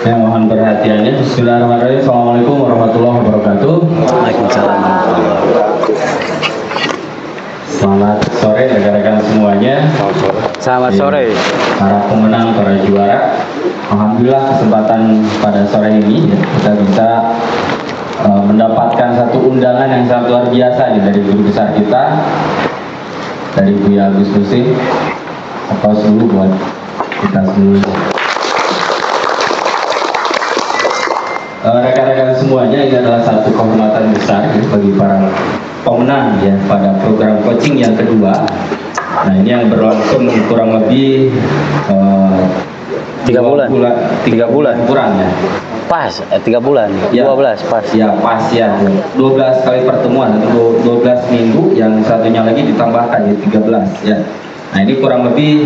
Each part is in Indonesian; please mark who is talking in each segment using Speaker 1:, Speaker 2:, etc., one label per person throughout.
Speaker 1: Saya mohon perhatiannya. Bismillahirrahmanirrahim. Assalamualaikum warahmatullahi wabarakatuh.
Speaker 2: Waalaikumsalam.
Speaker 1: Selamat sore rekan-rekan semuanya.
Speaker 2: Selamat sore.
Speaker 1: Para pemenang, para juara. Alhamdulillah kesempatan pada sore ini ya, kita bisa mendapatkan satu undangan yang sangat luar biasa nih dari guru besar kita, dari Buya Agus Musim. Aplaus dulu buat kita semua. Rekan-rekan semuanya, ini adalah satu kehormatan besar ya, bagi para pemenang ya pada program coaching yang kedua. Nah, ini yang berlangsung kurang lebih
Speaker 2: 3 bulan.
Speaker 1: 3 bulan kurang ya.
Speaker 2: Pas 3 bulan.
Speaker 1: Ya,
Speaker 2: 12 pas.
Speaker 1: Ya, pas ya. 12 kali pertemuan atau 12 minggu, yang satunya lagi ditambahkan ya 13 ya. Nah, ini kurang lebih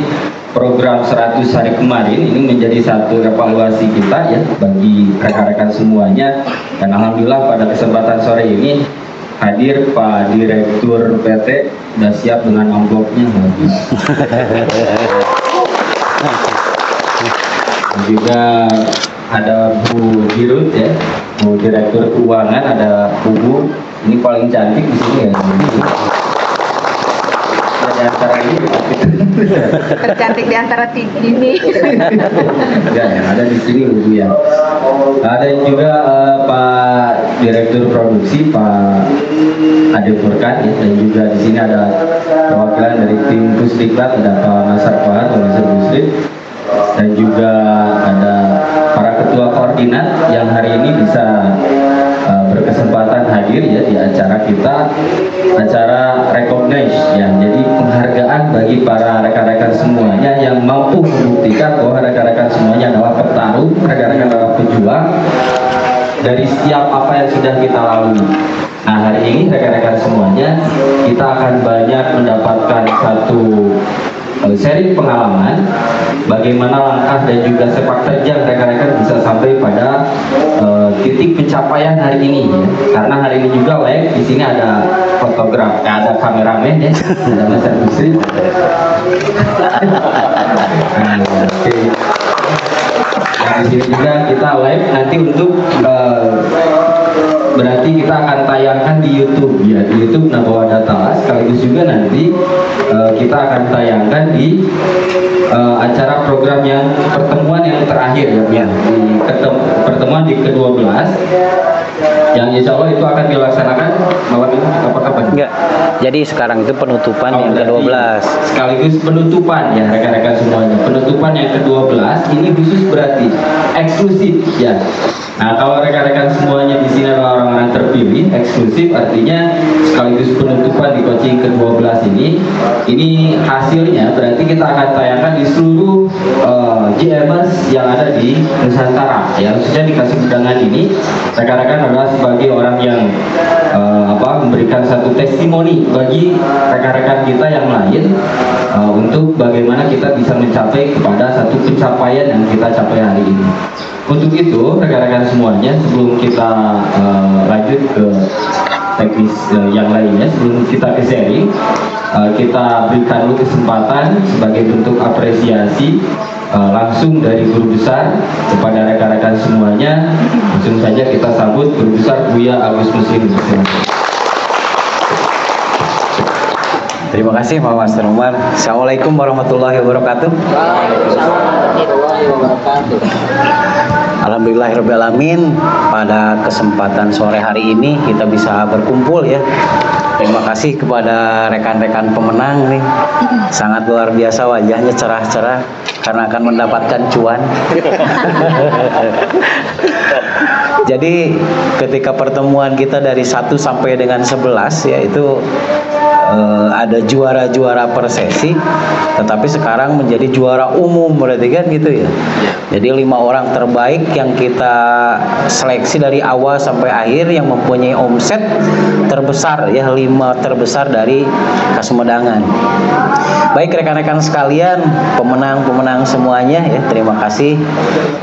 Speaker 1: program 100 hari kemarin ini menjadi satu evaluasi kita ya bagi rekan-rekan semuanya. Dan alhamdulillah pada kesempatan sore ini hadir Pak Direktur PT, sudah siap dengan amplopnya. Juga ada Bu Dirut ya, Bu Direktur Keuangan, ada Bu, ini paling cantik di sini ya. Di antara ini
Speaker 3: tercantik di antara ini.
Speaker 1: ya, yang ada di sini Bu ya. Ada juga Pak Direktur Produksi Pak Ade Furkan ya, dan juga di sini ada perwakilan dari tim Pusdiklat, ada Pak Nasar Fahad, Pak Nasar Muslim, dan juga ada para ketua koordinat yang hari ini bisa berkesempatan hadir ya di acara kita, acara recognize ya, jadi penghargaan bagi para rekan-rekan semuanya yang mampu membuktikan bahwa rekan-rekan semuanya adalah petarung, rekan-rekan adalah pejuang dari setiap apa yang sudah kita lalui. Nah, hari ini rekan-rekan semuanya kita akan banyak mendapatkan satu sharing pengalaman bagaimana langkah dan juga sepak terjang rekan-rekan bisa sampai pada titik pencapaian hari ini ya. Karena hari ini juga live di sini ada fotograf, ada kameramen ya, ada Mas Musri. Nah, di sini juga kita live nanti untuk berarti kita akan tayangkan di YouTube ya, di YouTube Nabawa Data, sekaligus juga nanti kita akan tayangkan di acara program yang pertemuan yang terakhir ya, di pertemuan di ke-12 yang insya Allah itu akan dilaksanakan malam ini apa kapan?
Speaker 2: Enggak. Jadi sekarang itu penutupan yang ke-12.
Speaker 1: Sekaligus penutupan ya rekan-rekan semuanya. Penutupan yang ke-12 ini khusus berarti eksklusif ya. Nah, kalau rekan-rekan semuanya di sini adalah orang-orang terpilih, eksklusif artinya sekaligus penutupan di coaching ke-12 ini hasilnya berarti kita akan tayangkan di seluruh GMers yang ada di Nusantara. Ya, khususnya dikasih undangan ini rekan-rekan adalah sebagai orang yang memberikan satu testimoni bagi rekan-rekan kita yang lain untuk bagaimana kita bisa mencapai kepada satu pencapaian yang kita capai hari ini. Untuk itu rekan-rekan semuanya, sebelum kita lanjut ke teknis yang lainnya, sebelum kita ke sharing, kita berikan dulu kesempatan sebagai bentuk apresiasi langsung dari guru besar kepada rekan-rekan semuanya. Langsung saja kita sambut guru besar Buya Agus Muslim.
Speaker 2: Terima kasih Pak Master Umar. Assalamualaikum warahmatullahi wabarakatuh. Alhamdulillahirrahmanirrahim. Pada kesempatan sore hari ini kita bisa berkumpul ya. Terima kasih kepada rekan-rekan pemenang nih. Sangat luar biasa, wajahnya cerah-cerah karena akan mendapatkan cuan. Jadi ketika pertemuan kita dari 1 sampai dengan 11 yaitu ada juara-juara per sesi, tetapi sekarang menjadi juara umum, berarti kan gitu ya. Jadi 5 orang terbaik yang kita seleksi dari awal sampai akhir yang mempunyai omset terbesar ya, 5 terbesar dari Kasmedangan. Baik rekan-rekan sekalian, pemenang-pemenang semuanya ya, terima kasih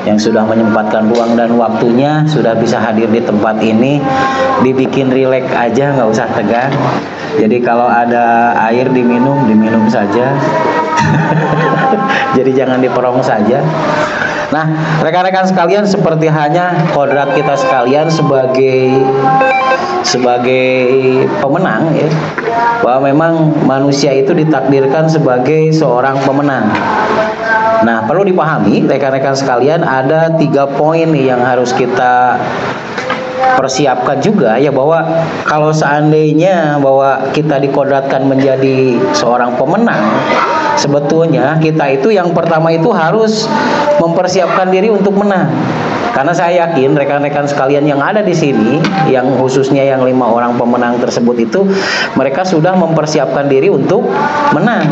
Speaker 2: yang sudah menyempatkan ruang dan waktunya, sudah bisa hadir di tempat ini. Dibikin rileks aja, nggak usah tegang. Jadi kalau ada air diminum, diminum saja. Jadi jangan diperong saja. Nah, rekan-rekan sekalian, seperti hanya kodrat kita sekalian sebagai pemenang ya, bahwa memang manusia itu ditakdirkan sebagai seorang pemenang. Nah, perlu dipahami rekan-rekan sekalian, ada 3 poin nih yang harus kita persiapkan juga ya, bahwa kalau seandainya bahwa kita dikodratkan menjadi seorang pemenang, sebetulnya kita itu yang pertama itu harus mempersiapkan diri untuk menang. Karena saya yakin rekan-rekan sekalian yang ada di sini, yang khususnya yang 5 orang pemenang tersebut itu, mereka sudah mempersiapkan diri untuk menang.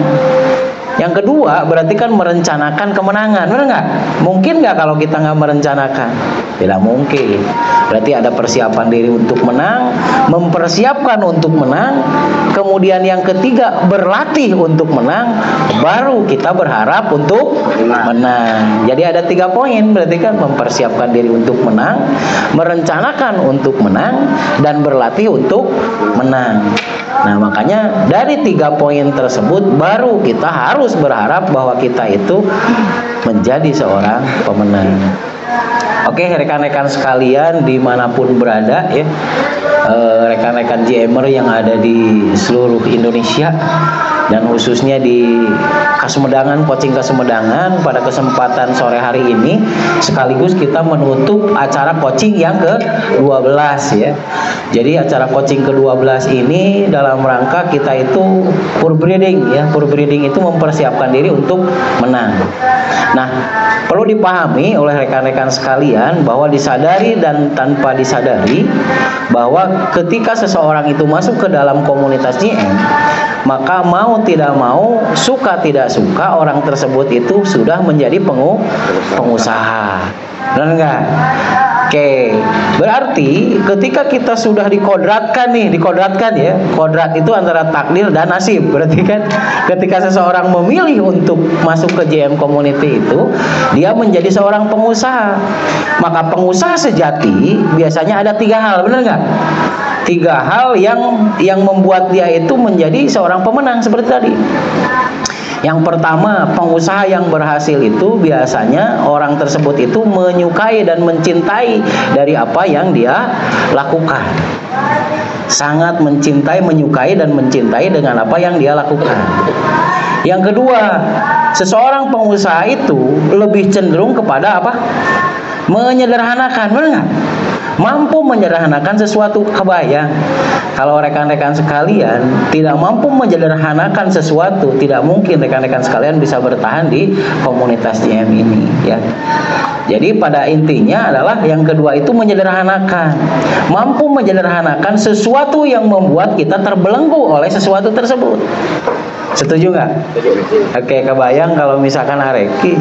Speaker 2: Yang kedua, berarti kan merencanakan kemenangan, benar nggak? Mungkin nggak kalau kita nggak merencanakan? Tidak mungkin. Berarti ada persiapan diri untuk menang, mempersiapkan untuk menang. Kemudian yang ketiga, berlatih untuk menang. Baru kita berharap untuk menang. Jadi ada 3 poin, berarti kan mempersiapkan diri untuk menang, merencanakan untuk menang, dan berlatih untuk menang. Nah, makanya dari 3 poin tersebut baru kita harus berharap bahwa kita itu menjadi seorang pemenang. Oke, rekan-rekan sekalian dimanapun berada ya, rekan-rekan JMer yang ada di seluruh Indonesia dan khususnya di Kasummedangan, Coaching Kasummedangan, pada kesempatan sore hari ini sekaligus kita menutup acara coaching yang ke-12 ya. Jadi acara coaching ke-12 ini dalam rangka kita itu pure breeding ya. Pure breeding itu mempersiapkan diri untuk menang. Nah, perlu dipahami oleh rekan-rekan sekalian bahwa disadari dan tanpa disadari bahwa ketika seseorang itu masuk ke dalam komunitas JM, maka mau tidak mau, suka tidak suka, orang tersebut itu sudah menjadi pengusaha. Benar enggak? Oke, berarti ketika kita sudah dikodratkan ya, kodrat itu antara takdir dan nasib. Berarti kan ketika seseorang memilih untuk masuk ke JM Community itu, dia menjadi seorang pengusaha. Maka pengusaha sejati biasanya ada 3 hal, benar nggak? 3 hal yang membuat dia itu menjadi seorang pemenang seperti tadi. Yang pertama, pengusaha yang berhasil itu biasanya orang tersebut itu menyukai dan mencintai dari apa yang dia lakukan. Sangat mencintai, menyukai dan mencintai dengan apa yang dia lakukan. Yang kedua, seseorang pengusaha itu lebih cenderung kepada apa? Menyederhanakan, benar nggak? Mampu menyederhanakan sesuatu. Kebayang kalau rekan-rekan sekalian tidak mampu menyederhanakan sesuatu, tidak mungkin rekan-rekan sekalian bisa bertahan di komunitas JM ini ya. Jadi pada intinya adalah yang kedua itu menyederhanakan, mampu menyederhanakan sesuatu yang membuat kita terbelenggu oleh sesuatu tersebut. Setuju nggak? Oke, kebayang kalau misalkan Areki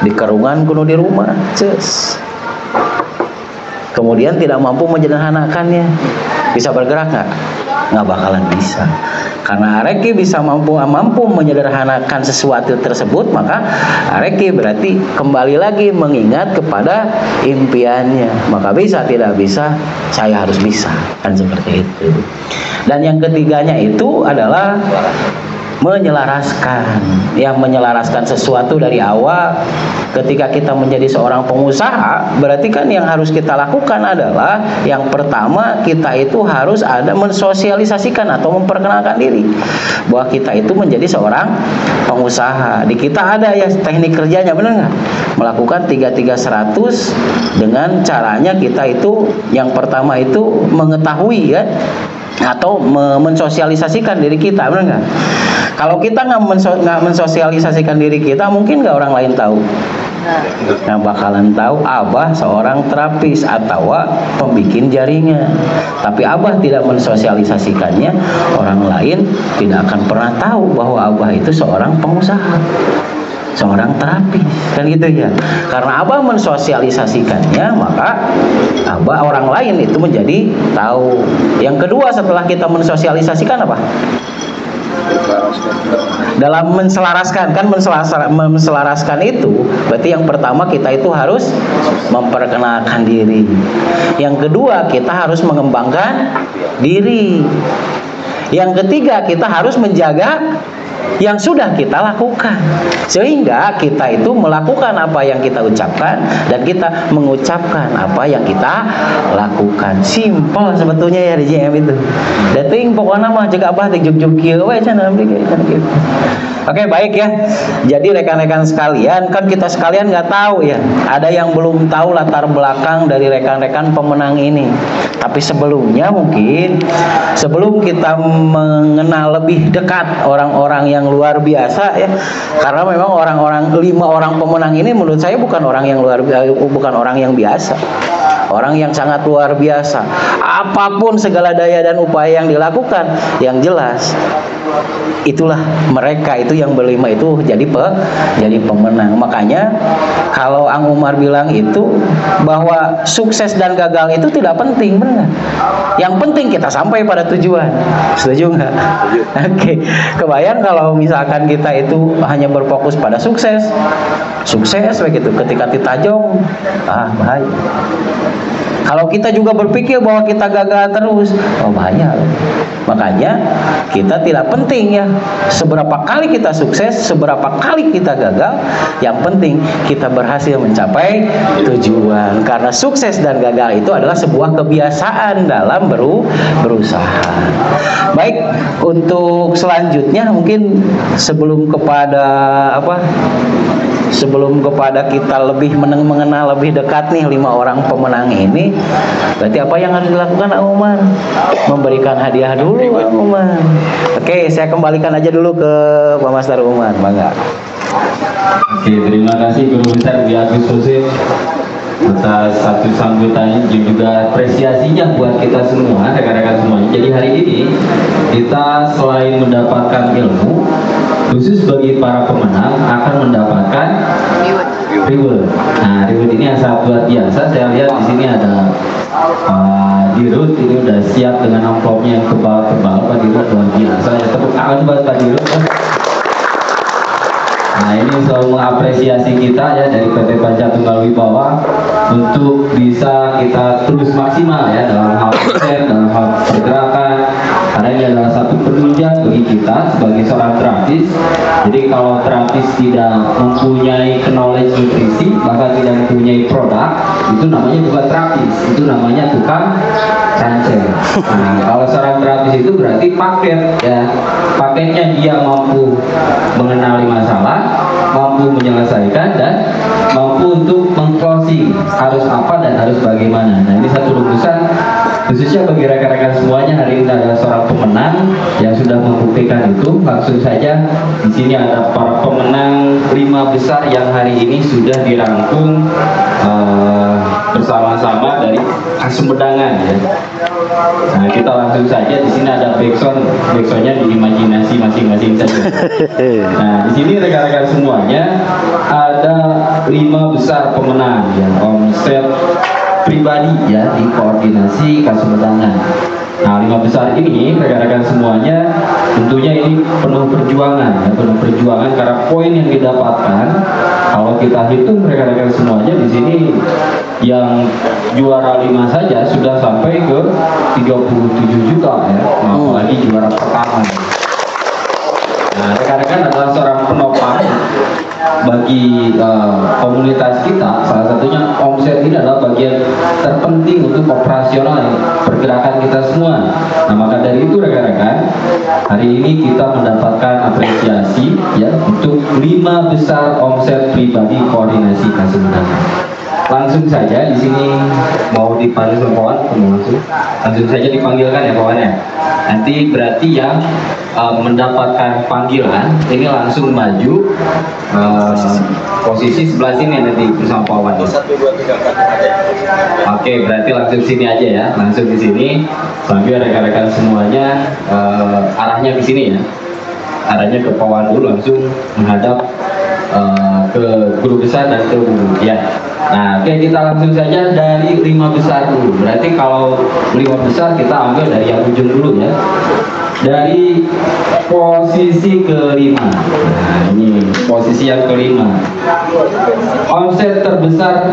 Speaker 2: di kerungan kuno di rumah, kemudian tidak mampu menyederhanakannya, bisa bergerak nggak? Nggak bakalan bisa. Karena Areki bisa mampu menyederhanakan sesuatu tersebut, maka Areki berarti kembali lagi mengingat kepada impiannya. Maka bisa tidak bisa, saya harus bisa, kan seperti itu. Dan yang ketiganya itu adalah menyelaraskan, yang menyelaraskan sesuatu dari awal. Ketika kita menjadi seorang pengusaha, berarti kan yang harus kita lakukan adalah yang pertama, kita itu harus ada mensosialisasikan atau memperkenalkan diri bahwa kita itu menjadi seorang pengusaha. Di kita ada ya teknik kerjanya, benar nggak? Melakukan 3-3-100 dengan caranya kita itu yang pertama itu mengetahui ya, atau mensosialisasikan diri kita, benar nggak? Kalau kita nggak mensosialisasikan diri kita, mungkin nggak orang lain tahu. Nah, bakalan tahu Abah seorang terapis atau pembikin jaringan. Tapi Abah tidak mensosialisasikannya, orang lain tidak akan pernah tahu bahwa Abah itu seorang pengusaha, seorang terapis, kan gitu ya. Karena Abah mensosialisasikannya, maka Abah orang lain itu menjadi tahu. Yang kedua setelah kita mensosialisasikan apa? Dalam menselaraskan, kan menselaraskan itu berarti yang pertama kita itu harus memperkenalkan diri. Yang kedua kita harus mengembangkan diri. Yang ketiga kita harus menjaga yang sudah kita lakukan. Sehingga kita itu melakukan apa yang kita ucapkan dan kita mengucapkan apa yang kita lakukan. Simpel sebetulnya ya di JM itu. Dating pokoknya mah jaga abah teh juk-juk kieu we cenah gitu. Oke, baik ya. Jadi rekan-rekan sekalian, kan kita sekalian nggak tahu ya. Ada yang belum tahu latar belakang dari rekan-rekan pemenang ini. Tapi sebelumnya mungkin sebelum kita mengenal lebih dekat orang-orang yang luar biasa ya. Karena memang orang-orang 5 orang pemenang ini menurut saya bukan orang yang biasa. Orang yang sangat luar biasa. Apapun segala daya dan upaya yang dilakukan, yang jelas itulah mereka itu yang berlima itu jadi pemenang. Makanya kalau Ang Umar bilang itu bahwa sukses dan gagal itu tidak penting, benar? Yang penting kita sampai pada tujuan. Setuju nggak? Oke. Kebayang kalau misalkan kita itu hanya berfokus pada sukses begitu. Ketika ditajong, bahaya. Kalau kita juga berpikir bahwa kita gagal terus, bahaya. Makanya kita tidak penting ya seberapa kali kita sukses, seberapa kali kita gagal. Yang penting kita berhasil mencapai tujuan. Karena sukses dan gagal itu adalah sebuah kebiasaan dalam berusaha. Baik, untuk selanjutnya mungkin sebelum kepada kita lebih mengenal lebih dekat nih 5 orang pemenang ini, berarti apa yang harus dilakukan Ang Umar? Memberikan hadiah dulu Ang Umar. Oke, saya kembalikan aja dulu ke Pak Master Umar, bangga.
Speaker 1: Oke, terima kasih Guru Besar Dwi Agus Hussein atas satu sambutannya dan juga apresiasinya buat kita semua, rekan-rekan semuanya. Jadi hari ini kita selain mendapatkan ilmu, khusus bagi para pemenang akan mendapatkan reward. Nah, reward ini yang sangat luar biasa. Saya lihat di sini ada Dirut, ini udah siap dengan amplopnya yang tebal-tebal. Pak Dirut luar biasa. Ya, tepuk tangan buat Pak Dirut. Nah, ini selalu mengapresiasi kita ya dari PT Panca Tunggal Wibawa untuk bisa kita terus maksimal ya dalam hal konten, dalam hal pergerakan. Karena ini adalah satu penunjang bagi kita sebagai seorang terapis. Jadi kalau terapis tidak mempunyai knowledge nutrisi, bahkan tidak mempunyai produk, itu namanya bukan terapis, itu namanya tukang cancer. Nah, kalau seorang terapis itu berarti paket ya. Paketnya dia mampu mengenali masalah, mampu menyelesaikan, dan mampu untuk meng-closing harus apa dan harus bagaimana. Nah, ini satu rumusan khususnya bagi rekan-rekan semuanya. Hari ini adalah seorang pemenang yang sudah membuktikan itu. Langsung saja di sini ada para pemenang 5 besar yang hari ini sudah dirangkum bersama-sama dari Sumedang ya. Nah, kita langsung saja di sini ada backsoundnya di imajinasi masing-masing saja. Nah, di sini rekan-rekan semuanya ada 5 besar pemenang yang omset pribadi ya di koordinasi Kasumedangan. Nah, 5 besar ini rekan-rekan semuanya tentunya ini penuh perjuangan ya, penuh perjuangan karena poin yang didapatkan kalau kita hitung rekan-rekan semuanya di sini yang juara 5 saja sudah sampai ke 37 juta ya, apalagi juara pertama. Nah, rekan-rekan adalah seorang penopang bagi komunitas kita. Salah satunya omset ini adalah bagian terpenting untuk operasional pergerakan kita semua. Nah, maka dari itu rekan-rekan, hari ini kita mendapatkan apresiasi ya untuk 5 besar omset pribadi koordinasi Kasumedangan. Langsung saja di sini mau dipanggil kawan, langsung saja dipanggilkan ya kawannya. Nanti berarti yang mendapatkan panggilan ini langsung maju posisi sebelah sini nanti bersama kawan. Oke, berarti langsung sini aja ya, langsung di sini sambil rekan-rekan semuanya arahnya ke sini ya, arahnya ke kawan dulu, langsung menghadap ke guru besar dan ke guru ya. Nah, oke, kita langsung saja dari 5 besar dulu. Berarti kalau 5 besar kita ambil dari yang ujung dulu ya. Dari posisi ke-5. Nah, ini posisi yang kelima. Omset terbesar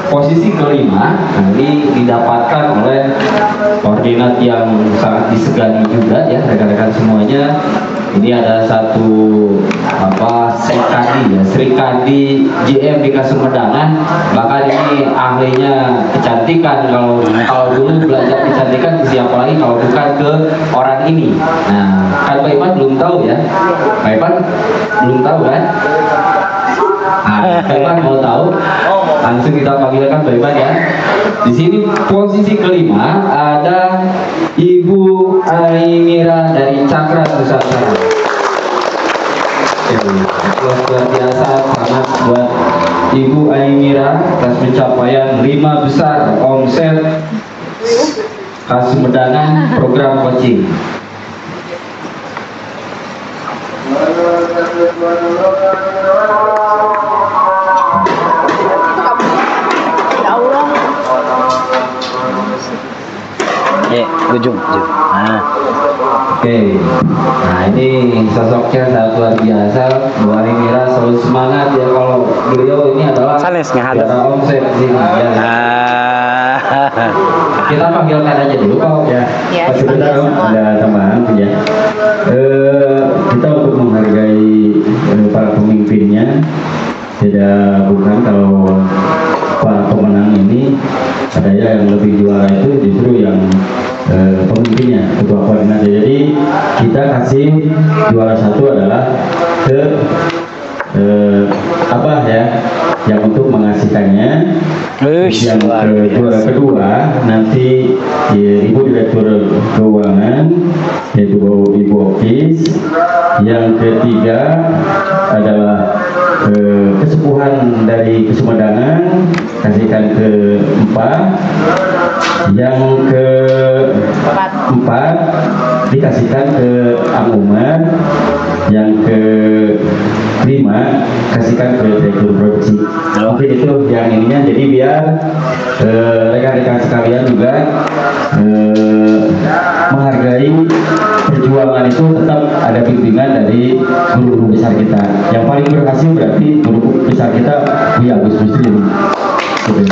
Speaker 1: posisi kelima ini didapatkan oleh koordinat yang sangat disegani juga ya rekan-rekan semuanya. Ini ada satu Sri Kandi GM di Kasemedangan. Bahkan ini ahlinya kecantikan. Kalau dulu belajar kecantikan siapa lagi kalau bukan ke orang ini. Nah, kan Pak Iman belum tahu ya. Pak Iman belum tahu kan? Pak Iman mau tahu? Langsung kita panggilkan Pak Iman ya. Di sini posisi kelima ada Ibu Aimira dari Cakra Nusantara. Luar biasa sangat buat Ibu Aimira atas pencapaian 5 besar omset Kasemedangan program coaching.
Speaker 2: Ya, ujung. Nah.
Speaker 1: Oke, nah ini sosoknya sangat luar biasa. Bu Aimira selalu semangat ya, kalau beliau ini adalah juara omset di sini. Ya. Kita panggilkan aja dulu Pak.
Speaker 3: Ya,
Speaker 1: Ada tambahan ya. Kita untuk menghargai para pemimpinnya, tidak bukan kalau para pemenang ini ada yang lebih juara itu justru yang pemimpinnya, ketua koordinat. Jadi kita kasih juara satu adalah ke yang untuk mengasihkannya. Yang juara kedua nanti Ibu Direktur Keuangan, yaitu Ibu Okis. Yang ketiga adalah kesepuhan dari Kasemedangan, kasihkan ke 4. Yang keempat dikasihkan ke Umar. Yang kelima kasihkan ke Direktur Produksi. Mungkin itu yang ininya, jadi biar rekan-rekan sekalian juga menghargai perjuangan itu tetap ada bimbingan dari guru-guru besar kita. Yang paling berhasil berarti guru besar kita Buya Agus Muslim. Gitu.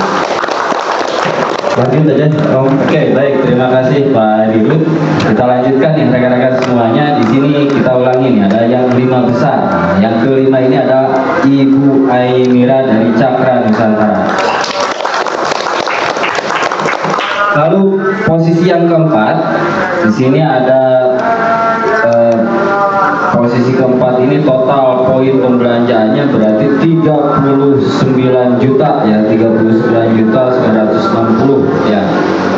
Speaker 1: Lanjut aja. Oke, baik. Terima kasih Pak Dirut. Kita lanjutkan nih rekan-rekan semuanya. Di sini kita ulangi nih, ada yang 5 besar. Yang kelima ini ada Ibu Aimira dari Cakra Nusantara. Lalu posisi yang keempat, di sini ada posisi keempat ini total poin pembelanjaannya berarti 39 juta ya, 39.960 ya.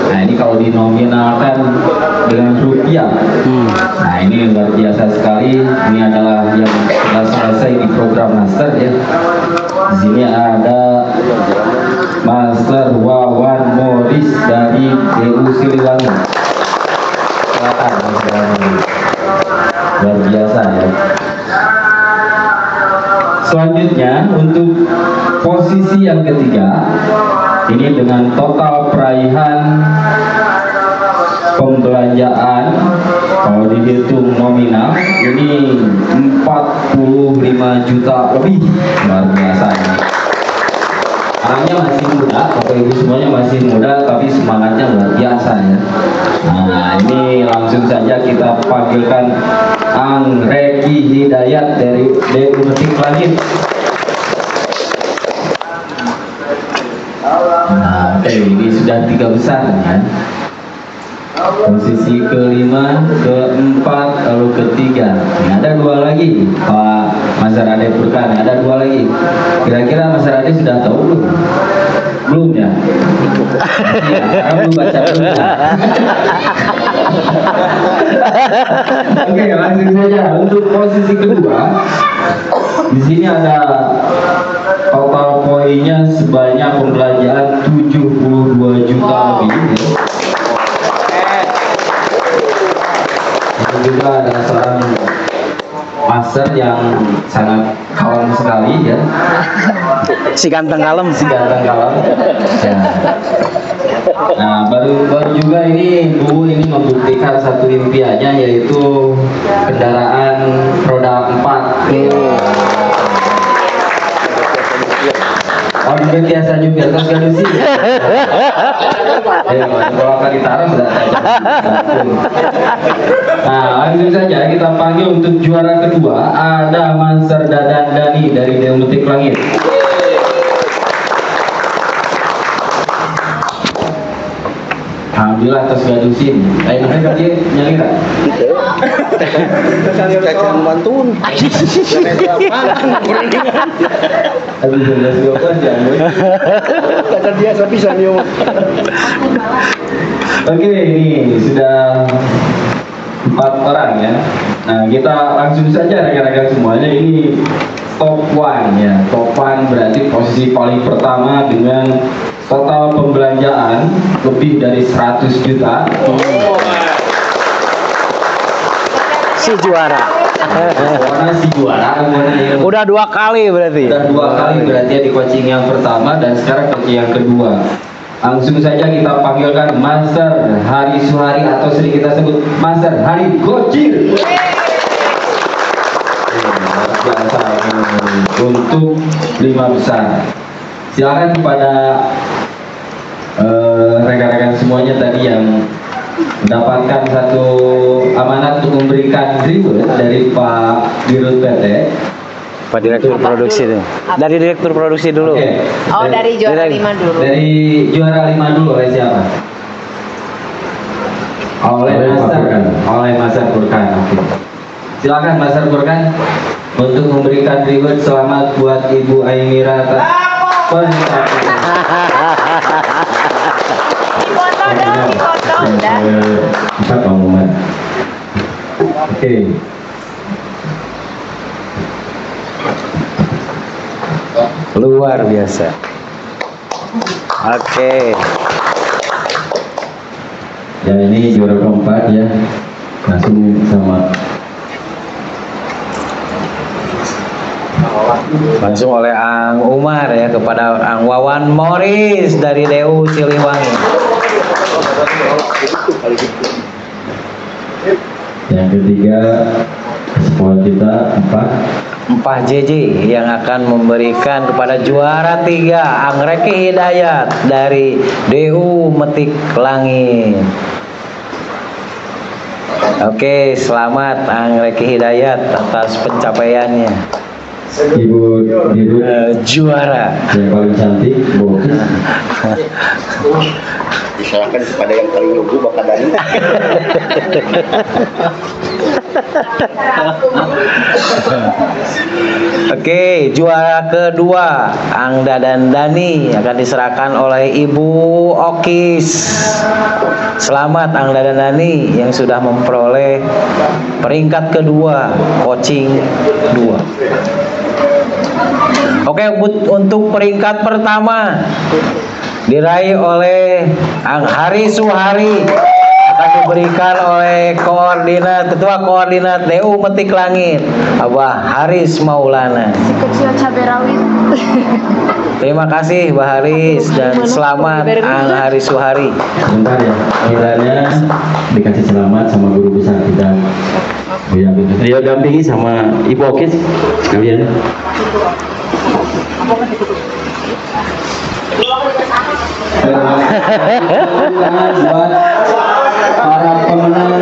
Speaker 1: Nah ini kalau dinominalkan dengan rupiah, nah ini luar biasa sekali. Ini adalah yang sudah selesai di program master ya. Di sini ada Master Wawan Morris dari DU Siliwangi. Silakan Master Wawan. Luar biasa ya. Selanjutnya untuk posisi yang ketiga, ini dengan total peraihan pembelanjaan kalau dihitung nominal ini 45 juta lebih. Luar biasa ya. Orangnya masih muda, Bapak Ibu semuanya masih muda, tapi semangatnya luar biasa ya. Nah ini langsung saja kita panggilkan Ang Reki Hidayat dari DU Metik Langit. Nah, ini sudah 3 besar kan? Posisi kelima, keempat, lalu ketiga. Ini ada 2 lagi, Pak Mas Rade Purkan. Ada 2 lagi. Kira-kira Mas Rade sudah tahu belum? Belum ya? Karena belum baca dulu. Oke, langsung saja. Untuk posisi kedua, di sini ada total poinnya sebanyak pembelanjaan 72 juta lebih. Itu juga ada seorang master yang sangat kalem sekali ya.
Speaker 2: Si ganteng kalem.
Speaker 1: Ya. Nah baru juga ini Bu ini membuktikan satu impiannya, yaitu kendaraan roda 4. biar tas gadusi. Kalau akan ditaruh sudah. Nah, langsung saja kita panggil untuk juara kedua ada Mansur Dadan Dani dari Dewa Metik Langit. Alhamdulillah atas gadusin. Ayo mereka dia nyari tak?
Speaker 4: Kakak bantuan.
Speaker 1: Habis jelas gua jangan.
Speaker 4: Kata dia bisa nih.
Speaker 1: Oke, ini sudah 4 orang ya. Nah, kita langsung saja rekan-rekan semuanya. Ini top 1 ya. Top 1 berarti posisi paling pertama dengan total pembelanjaan lebih dari 100 juta.
Speaker 2: Si juara.
Speaker 1: Warna si juara.
Speaker 2: Udah 2 kali berarti.
Speaker 1: Udah 2 kali berarti ya di coaching yang pertama dan sekarang coaching yang kedua. Langsung saja kita panggilkan Master Hari Suhari atau sering kita sebut Master Hari Gocil. Biasa untuk 5 besar. Silakan kepada rekan-rekan semuanya tadi yang mendapatkan satu amanat untuk memberikan reward dari Pak Dirut PT.
Speaker 2: Pak Direktur Produksi itu. Dari Direktur Produksi dulu.
Speaker 1: Oke.
Speaker 3: Oh, dari juara 5 dulu.
Speaker 1: Dari juara 5 dulu oleh siapa? Oleh Mas Burkan. Oke. Silakan Mas Burkan untuk memberikan reward. Selamat buat Ibu Aimira atas pencapaian.
Speaker 3: Dipotong dah.
Speaker 1: Empat pengumuman. Oke.
Speaker 2: Luar biasa. Oke.
Speaker 1: Dan ini juara keempat ya. Langsung sama
Speaker 2: Langsung oleh Ang Umar ya kepada Ang Wawan Morris dari DU Siliwangi.
Speaker 1: yang ketiga sekolah kita
Speaker 2: 4 JJ yang akan memberikan kepada juara 3 Ang Reki Hidayat dari DU Metik Langit. Oke, selamat Ang Reki Hidayat atas pencapaiannya.
Speaker 1: Ibu
Speaker 2: Juara
Speaker 1: yang paling cantik, Bokis.
Speaker 4: Diserahkan kepada yang paling nunggu Bapak Dani.
Speaker 2: Oke, juara kedua Ang Dadan Dani akan diserahkan oleh Ibu Okis. Selamat Ang Dadan Dani yang sudah memperoleh peringkat kedua coaching 2. Oke, untuk peringkat pertama diraih oleh Ang Hari Suhari, akan diberikan oleh Ketua Koordinat DU Metik Langit, Abah Haris Maulana.
Speaker 3: Si kecil cabai rawit.
Speaker 2: Terima kasih Mbak Haris dan selamat Ang Hari Suhari.
Speaker 1: Bentar ya, kiranya dikasih selamat sama guru besar kita. Dia dampingi sama Ibu Okis sekalian. Buat para pemenang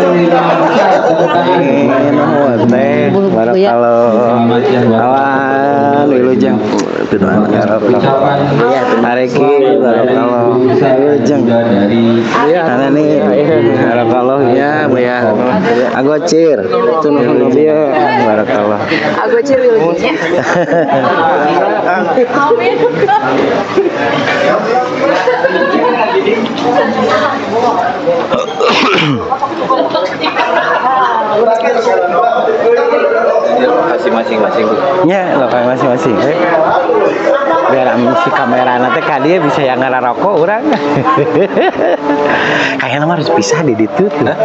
Speaker 2: Barakallah wilujeng Areki wilujeng karena nih barakallah ya ya agocir dia barakallah
Speaker 3: Agocir wilujengnya. Amin.
Speaker 1: Kasih masing-masing.
Speaker 2: Ya, lokal masing-masing. Biar si kamera nanti dia bisa yang ngerokok orang. Kayaknya mah harus pisah di situ tuh.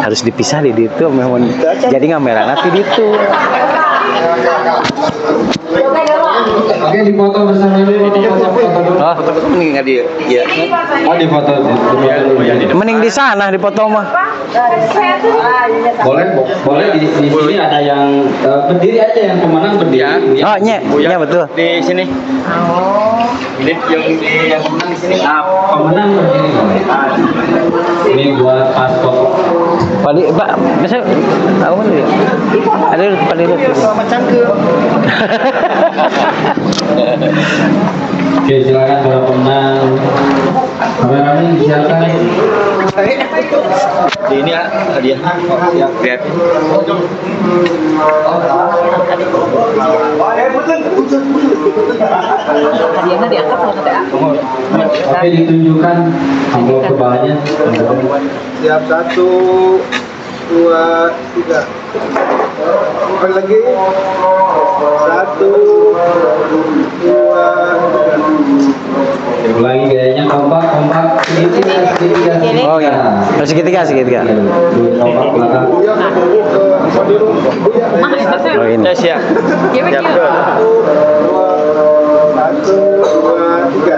Speaker 2: Harus dipisah di situ memang. Jadi kamera nanti di situ.
Speaker 1: Oke, dipoto bersama dulu.
Speaker 2: Oh,
Speaker 4: Mending dia. Iya.
Speaker 1: Oh, dipoto.
Speaker 2: mending di sana dipoto mah.
Speaker 1: Boleh, boleh di sini ada yang berdiri aja, yang pemenang berdiri.
Speaker 2: Oh, nya betul.
Speaker 4: Di sini. Ini yang menang di sini.
Speaker 1: Pemenang berdiri. Ini buat paspor.
Speaker 2: Pak, bisa tahu nih. Ada pada itu.
Speaker 4: Macam ke.
Speaker 1: Oke, silakan para pemenang. Kameramen silakan.
Speaker 4: Di ini ya, hadiah. Lihat.
Speaker 3: Hadiahnya diangkat atau tidak?
Speaker 1: Oke, ditunjukkan amplop ke bawahnya.
Speaker 5: Siap 1, 2, 3. Bukan lagi. 1, 2, 3.
Speaker 1: Ulangi gayanya kompak. Segitiga.
Speaker 2: Oh ya. Segitiga.
Speaker 1: Kompak belakang.
Speaker 2: Oh ini.
Speaker 4: Siap.
Speaker 3: Gimana?
Speaker 4: Siap.
Speaker 5: 1, 2, 3.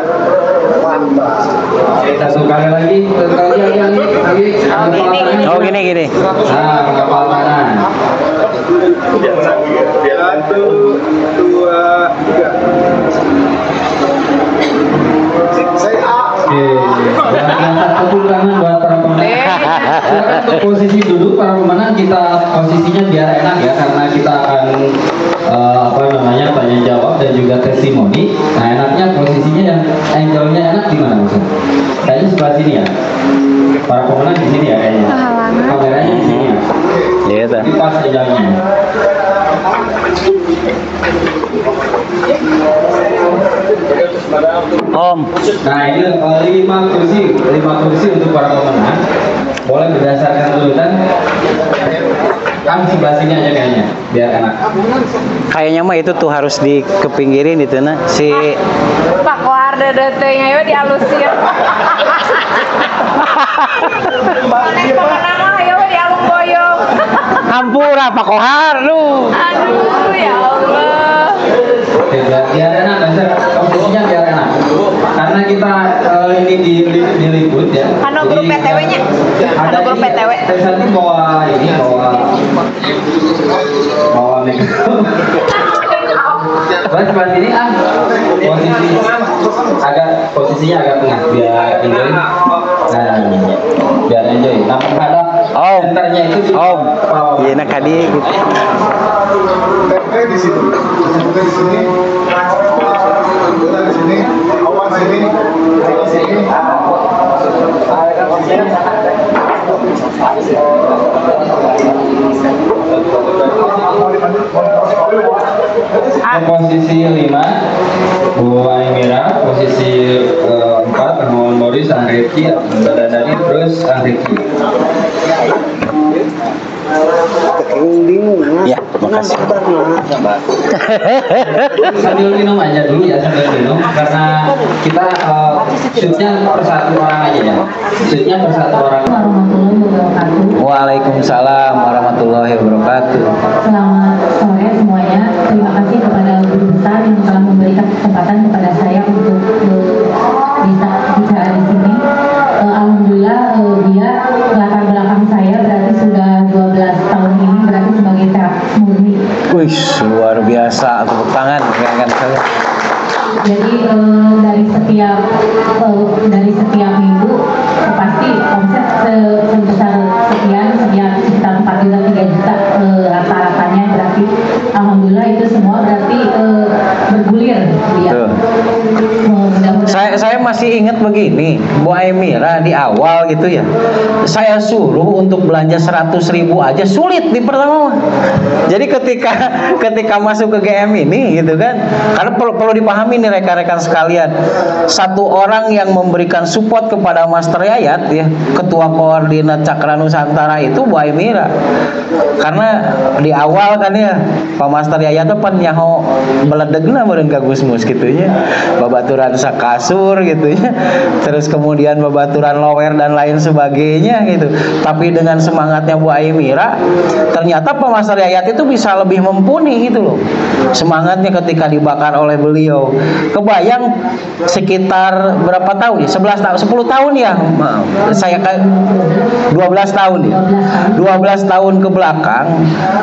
Speaker 5: Mantap.
Speaker 1: Oke, satu kali lagi.
Speaker 2: Oh gini.
Speaker 1: Nah, kepala tangan.
Speaker 5: 1, 2, 3. Saya A.
Speaker 1: Oke, yang tepuk tangan buat para pemenang. Silakan untuk posisi duduk para pemenang, kita posisinya biar enak ya, karena kita akan tanya jawab dan juga testimoni. Nah, enaknya posisinya yang angle-nya enak di mana Mas? Kayaknya sebelah sini ya. Para pemenang di sini ya kayaknya. Kameranya di sini ya.
Speaker 2: Iya ta.
Speaker 1: Ini pas angle-nya.
Speaker 2: Om.
Speaker 1: Nah, ini 5 kursi untuk para pemenang. Boleh berdasarkan urutan. Kang sebelah sini aja kayaknya, biar enak.
Speaker 2: Kayaknya mah itu tuh harus dikepinggirin itu nah si
Speaker 3: Pak Kohar dedetnya yo dialusin. Paling pemenang mah yo dialung boyong.
Speaker 2: Hampura Pak Kohar lu.
Speaker 3: Aduh ya Allah.
Speaker 1: Oke, biar enak, posisinya biar enak. Karena kita ini diliput ya.
Speaker 3: Anu grup PTW-nya. Anu grup PTW.
Speaker 1: Nanti bawa mikrofon. Buat sebelah sini posisinya agak tengah biar enjoy. Nah, biar enjoy. Nah, menghadap senternya itu di bawah.
Speaker 2: Iya nak kadi gitu.
Speaker 5: TP di situ. Kita di sini. Kita di sini. Awan sini. Di sini.
Speaker 1: Posisi 5 Bu Aimira, posisi 4 Rahman Boris, Angreki, Dadani, terus Angreki.
Speaker 2: Ya, makasih.
Speaker 1: Sambil minum aja dulu ya, sambil minum karena kita shootnya per satu orang aja ya. Shootnya per satu orang.
Speaker 6: Warahmatullahi wabarakatuh.
Speaker 2: Waalaikumsalam warahmatullahi wabarakatuh.
Speaker 6: Selamat sore semuanya. Terima kasih kepada guru besar yang telah memberikan kesempatan kepada saya untuk bisa bicara di sini. Alhamdulillah dia latar belakang saya berarti sudah 12 tahun ini berarti sebagai terapis murni.
Speaker 2: Wih, luar biasa. Tepuk tangan rekan saya.
Speaker 6: Jadi dari setiap minggu pasti omset sebesar sekian sekitar 4 juta 3 juta rata-ratanya berarti alhamdulillah itu semua berarti bergulir ya.
Speaker 2: Saya masih ingat begini, Bu Aimira di awal gitu ya. Saya suruh untuk belanja 100.000 aja sulit di pertama. Jadi ketika masuk ke GM ini gitu kan, karena perlu dipahami nih rekan-rekan sekalian, satu orang yang memberikan support kepada Master Yayat ya, ketua koordinat Cakra Nusantara itu Bu Aimira. Karena di awal kan ya Pak Master Yayat tuh pan nyaho meledegna meureun ka Gusmus kitu nya. Babaturan sakasu batur gitu ya. Terus kemudian babaturan lower dan lain sebagainya gitu. Tapi dengan semangatnya Bu Aimira, ternyata Pak Master Yayat itu bisa lebih mumpuni gitu loh. Semangatnya ketika dibakar oleh beliau. Kebayang sekitar berapa tahun ya? 11 tahun, 10 tahun ya. Saya 12 tahun ya. 12 tahun ke belakang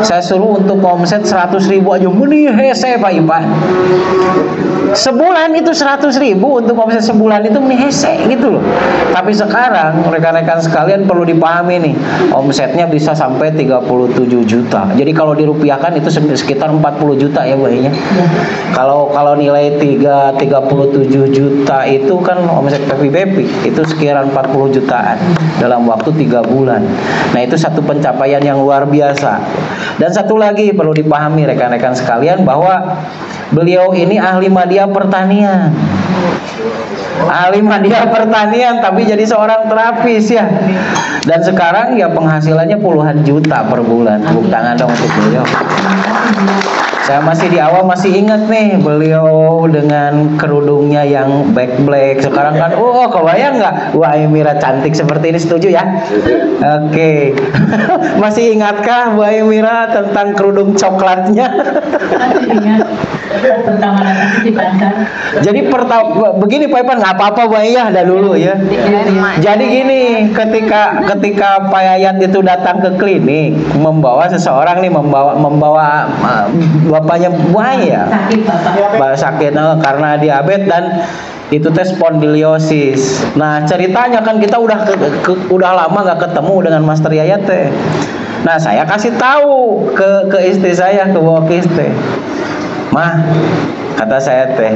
Speaker 2: saya suruh untuk omset 100.000 aja meni hese Pak Ipan. Sebulan itu 100.000 untuk omset sebulan itu meni hese gitu loh. Tapi sekarang rekan-rekan sekalian perlu dipahami nih, omsetnya bisa sampai 37 juta. Jadi kalau dirupiahkan itu sekitar 40 juta ya Bu ya. Kalau nilai 37 juta itu kan omset PPBP itu sekirawan 40 jutaan dalam waktu 3 bulan. Nah, itu satu pencapaian yang luar biasa. Dan satu lagi perlu dipahami rekan-rekan sekalian bahwa beliau ini ahli media pertanian. Ahli media pertanian tapi jadi seorang terapis ya. Dan sekarang ya penghasilannya puluhan juta per bulan. Tepuk tangan dong untuk beliau. Saya masih di awal masih ingat nih beliau dengan kerudungnya yang black. Sekarang kan, kebayang nggak? Wah, Aimira cantik seperti ini, setuju ya? Oke. Masih ingatkah Bu Aimira tentang kerudung coklatnya?
Speaker 6: Pertama nanti di pasar.
Speaker 2: Jadi begini Pak Ipan, nggak apa-apa Bu Ayah, dah dulu ya. Jadi gini, ketika Pak Yayat itu datang ke klinik membawa seseorang nih, membawa bapaknya Bu Ayah sakit karena diabetes dan itu tes spondiliosis. Nah ceritanya kan kita udah lama nggak ketemu dengan Master Yayat teh. Nah saya kasih tahu ke istri saya, ke Wokis teh, Mah, kata saya teh,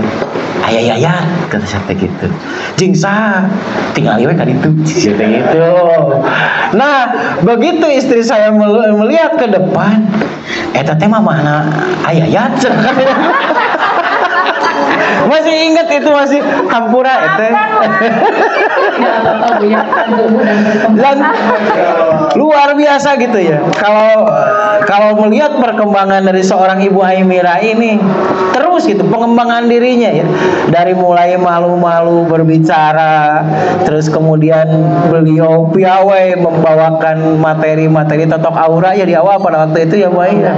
Speaker 2: ayah Yayat, kata saya teh gitu. Jingsa, tinggal iwe kan itu, gitu. Nah, begitu istri saya melihat ke depan, eta teh mah mana ayah Yayat. Masih ingat itu, masih hampura ete. Dan luar biasa gitu ya. Kalau melihat perkembangan dari seorang Ibu Aimira ini, terus gitu pengembangan dirinya ya. Dari mulai malu-malu berbicara, terus kemudian beliau piawai membawakan materi-materi totok aura ya di awal pada waktu itu ya Bu Aimira.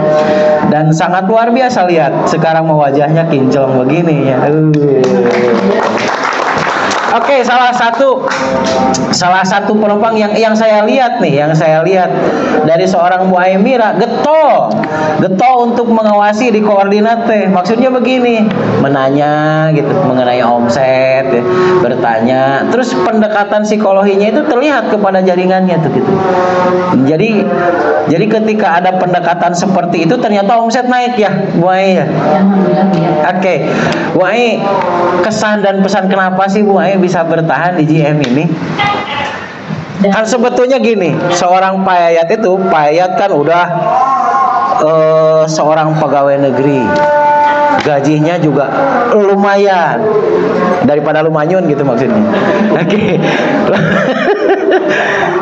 Speaker 2: Dan sangat luar biasa lihat sekarang wajahnya kinclong begini ya. Oke, salah satu penumpang yang saya lihat dari seorang Bu Aimira getol untuk mengawasi di koordinat teh. Maksudnya begini, menanya gitu mengenai omset ya, bertanya, terus pendekatan psikologinya itu terlihat kepada jaringannya tuh gitu. Jadi ketika ada pendekatan seperti itu ternyata omset naik ya Bu Ai ya. Oke, Bu Ai, kesan dan pesan kenapa sih Bu Ai bisa bertahan di GM ini? Kan sebetulnya gini, seorang Pak Yayat itu, Pak Yayat kan udah seorang pegawai negeri, gajinya juga lumayan, daripada lumanyun gitu maksudnya. Oke.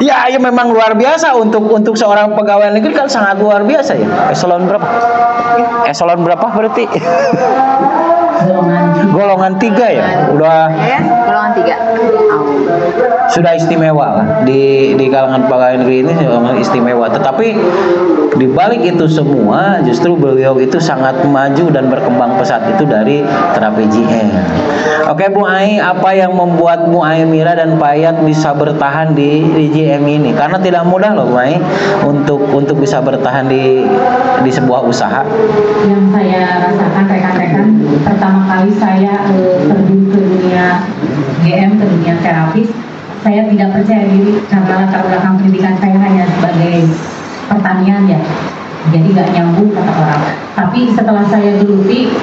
Speaker 2: Ya memang luar biasa untuk seorang pegawai negeri kan sangat luar biasa ya. Eselon berapa berarti? Golongan 3 ya, udah
Speaker 3: golongan 3
Speaker 2: sudah istimewa lah di kalangan pegawai negeri ini istimewa. Tetapi di balik itu semua justru beliau itu sangat maju dan berkembang pesat itu dari terapi GM. Oke Bu Ai, apa yang membuat Bu Aimira dan Pak Yayat bisa bertahan di GM ini? Karena tidak mudah loh Bu Ai untuk bisa bertahan di sebuah usaha.
Speaker 6: Yang saya rasakan rekan-rekan, pertama kali saya terjun ke dunia GM, ke dunia terapis, saya tidak percaya diri karena latar belakang pendidikan saya hanya sebagai pertanian ya, jadi gak nyambung kata orang. Tapi setelah saya geluti,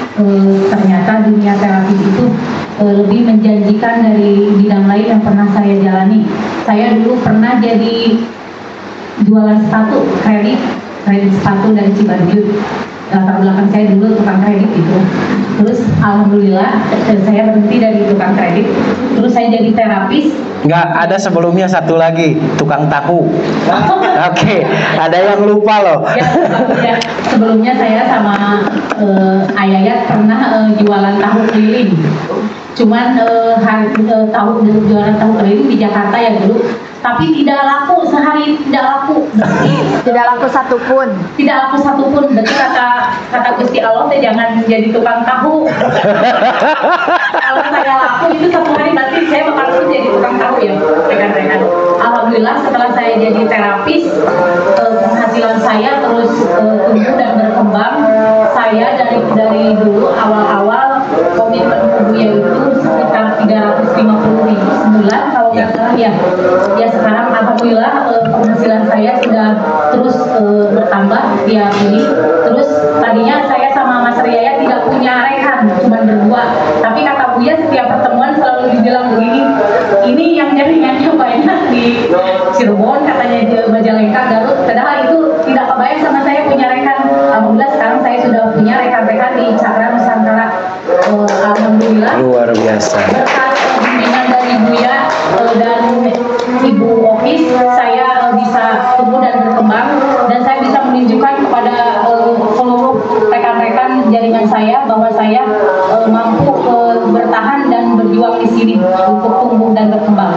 Speaker 6: ternyata dunia terapis itu lebih menjanjikan dari bidang lain yang pernah saya jalani. Saya dulu pernah jadi jualan sepatu, kredit sepatu dari Cibaduyut. Latar belakang saya dulu tukang kredit itu. Terus alhamdulillah saya berhenti dari tukang kredit. Terus saya jadi terapis.
Speaker 2: Enggak, ada sebelumnya satu lagi, tukang tahu. Oke, ada yang lupa loh.
Speaker 6: Ya, sebelumnya saya sama Ayayat pernah jualan tahu keliling. Cuman tahu jualan tahu keliling di Jakarta ya dulu, tapi tidak laku sehari, tidak laku.
Speaker 3: Tidak laku satupun.
Speaker 6: Tidak laku satupun. Berarti kata Gusti Allah teh jangan jadi tukang tahu. Kalau saya laku itu satu hari berarti saya bakal terus jadi tukang tahu ya, rekan-rekan. Alhamdulillah setelah saya jadi terapis, penghasilan saya terus tumbuh dan berkembang. Saya dari dulu awal-awal komitmen Buya itu sekitar 350.000 sebulan kalau nggak salah ya. Ya sekarang alhamdulillah penghasilan saya sudah terus bertambah tiap ini. Terus tadinya saya sama Mas Riaya tidak punya rekan, cuma berdua. Tapi kata Buya setiap pertemuan selalu dibilang begini, ini yang jaringannya banyak di Cirebon, katanya di Majalengka, Garut. Padahal itu tidak kebayang sama saya punya rekan. Alhamdulillah sekarang saya sudah punya rekan-rekan di Cakra Nusantara. Alhamdulillah.
Speaker 2: Luar biasa.
Speaker 6: Berkat bimbingan dari Buya dan Ibu Ofis, saya bisa tumbuh dan berkembang, dan saya bisa menunjukkan kepada seluruh rekan-rekan jaringan saya bahwa saya mampu bertahan dan berjuang di sini untuk tumbuh dan berkembang.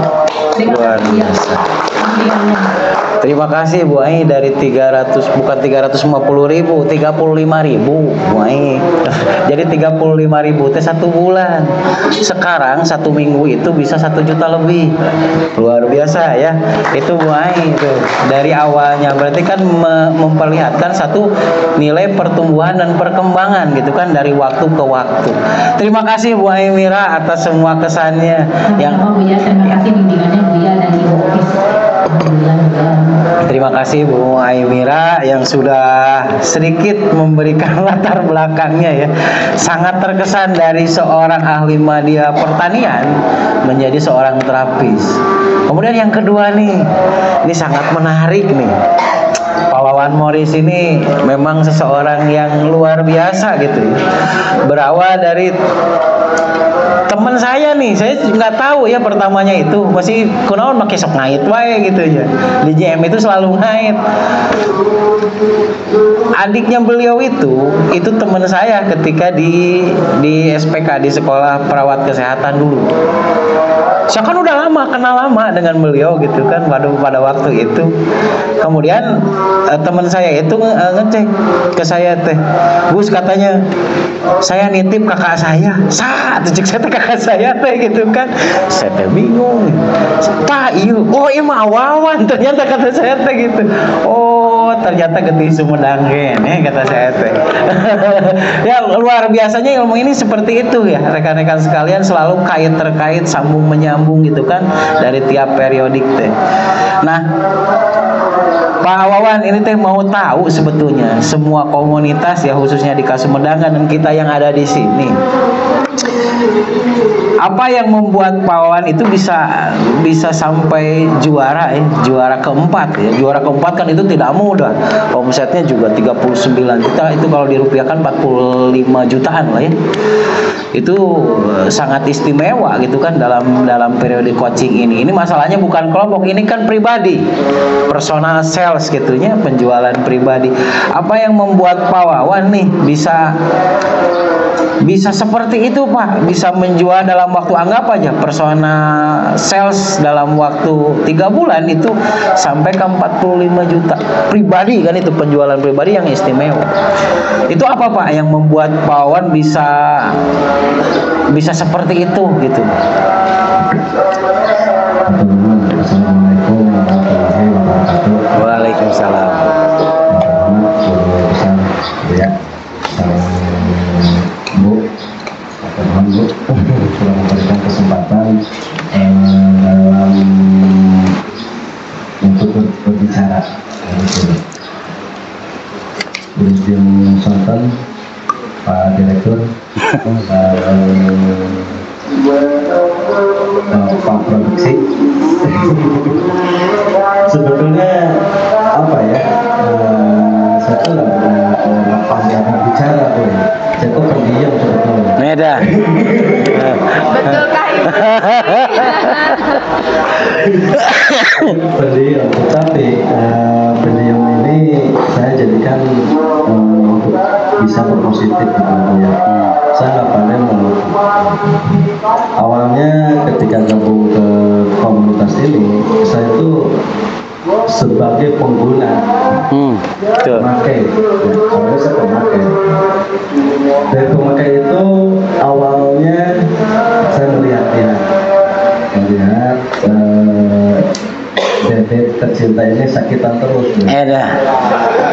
Speaker 6: Terima
Speaker 2: Luar
Speaker 6: kasih.
Speaker 2: biasa.
Speaker 6: Terima kasih.
Speaker 2: Terima kasih Bu Ai, dari 300 bukan 350.000, 35.000 Bu Ai. Jadi 35.000 teh 1 bulan. Sekarang 1 minggu itu bisa 1 juta lebih. Luar biasa ya. Itu Bu Ai itu. Dari awalnya berarti kan memperlihatkan satu nilai pertumbuhan dan perkembangan gitu kan dari waktu ke waktu. Terima kasih Bu Ai Mira atas semua kesannya yang
Speaker 6: Buya, terima kasih bimbingannya Buya dan Ibu Ofis. Alhamdulillah.
Speaker 2: Terima kasih Bu Aimira yang sudah sedikit memberikan latar belakangnya ya. Sangat terkesan dari seorang ahli media pertanian menjadi seorang terapis. Kemudian yang kedua nih, ini sangat menarik nih. Pak Wawan Morris ini memang seseorang yang luar biasa gitu. Berawal dari teman saya nih, saya nggak tahu ya pertamanya itu masih kunaon pakai sok ngait wae gitu ya. Di JM itu selalu ngait. Adiknya beliau itu teman saya ketika di SPK, di sekolah perawat kesehatan dulu. Saya kan udah kenal lama dengan beliau gitu kan pada waktu itu. Kemudian teman saya itu ngecek ke saya teh, Gus katanya saya nitip kakak saya, cek saya teh kakak saya teh gitu kan. Saya teh bingung, Pak iyo, oh emang Wawan ternyata kata saya teh gitu. Oh ternyata getih Sumedang ya kata saya teh. Ya luar biasanya ilmu ini seperti itu ya rekan-rekan sekalian, selalu terkait sambung menyambung gitu kan dari tiap periodik teh. Nah Pak Wawan ini teh mau tahu sebetulnya semua komunitas ya khususnya di Kasumedang dan kita yang ada di sini. Apa yang membuat Pak Wawan itu bisa sampai juara ya, juara keempat ya. Juara keempat kan itu tidak mudah. Omsetnya juga 39 juta, itu kalau dirupiahkan 45 jutaan lah ya. Itu sangat istimewa gitu kan dalam periode coaching ini. Ini masalahnya bukan kelompok, ini kan pribadi. Personal sales gitunya, penjualan pribadi. Apa yang membuat Pak Wawan nih bisa seperti itu Pak, bisa menjual dalam waktu, anggap aja personal sales dalam waktu 3 bulan itu sampai ke 45 juta pribadi kan, itu penjualan pribadi yang istimewa. Itu apa Pak yang membuat Pak Wawan bisa seperti itu gitu?
Speaker 1: Assalamualaikum warahmatullahi wabarakatuh.
Speaker 2: Waalaikumsalam.
Speaker 1: Ya, Bu, teman Bu, sudah memberikan kesempatan dalam untuk berbicara. Belum Sonton, Pak Direktur, Pak Produksi. Sebetulnya apa ya? Saya tuh nggak panjang bicara tuh. Saya tuh pendiam sebetulnya.
Speaker 2: Medan.
Speaker 3: Betulkah itu?
Speaker 1: Pendiam, tetapi pendiam ini saya jadikan untuk bisa berpositif gitu ya. saya nggak pandai mau. Awalnya ketika gabung ke komunitas ini, saya itu sebagai pengguna,
Speaker 2: Betul.
Speaker 1: pemakai. Awalnya saya pemakai. Dari pemakai itu awalnya saya melihat bebek tercinta ini sakitan terus.
Speaker 2: Dah.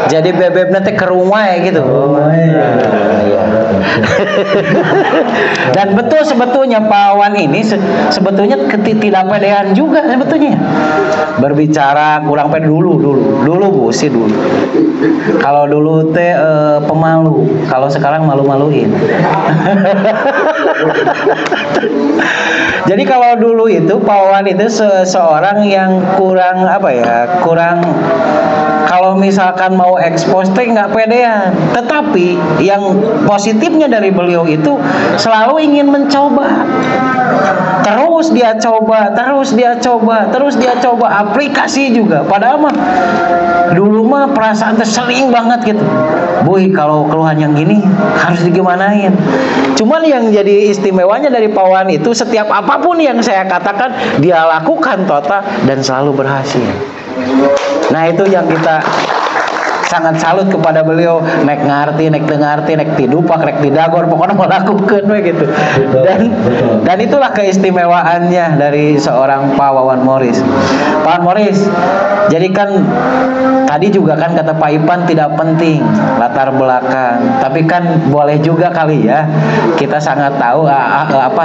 Speaker 2: Jadi bebek nanti ke rumah ya gitu. Dan betul sebetulnya Pak Wawan ini sebetulnya tidak pedean juga sebetulnya. Berbicara kurang pede dulu Bu sih dulu. Kalau dulu teh pemalu, kalau sekarang malu-maluin. Jadi kalau dulu itu Pak Wawan itu seorang yang kurang kalau misalkan mau ekspos teh nggak pedean. Tetapi yang positifnya dari beliau itu selalu ingin mencoba. Terus dia coba aplikasi juga. Padahal mah dulu mah perasaan sering banget gitu. Boy, kalau keluhan yang gini harus digimanain. Cuman yang jadi istimewanya dari Pak Wawan itu setiap apapun yang saya katakan dia lakukan total dan selalu berhasil. Nah itu yang kita sangat salut kepada beliau. Nek ngarti, nek dengarti, nek tidupak, nek tidagor, pokoknya melakukan gitu. Dan itulah keistimewaannya dari seorang Pak Wawan Morris. Pak Wawan Morris, jadi kan tadi juga kan kata Pak Ipan tidak penting latar belakang, tapi kan boleh juga kali ya kita sangat tahu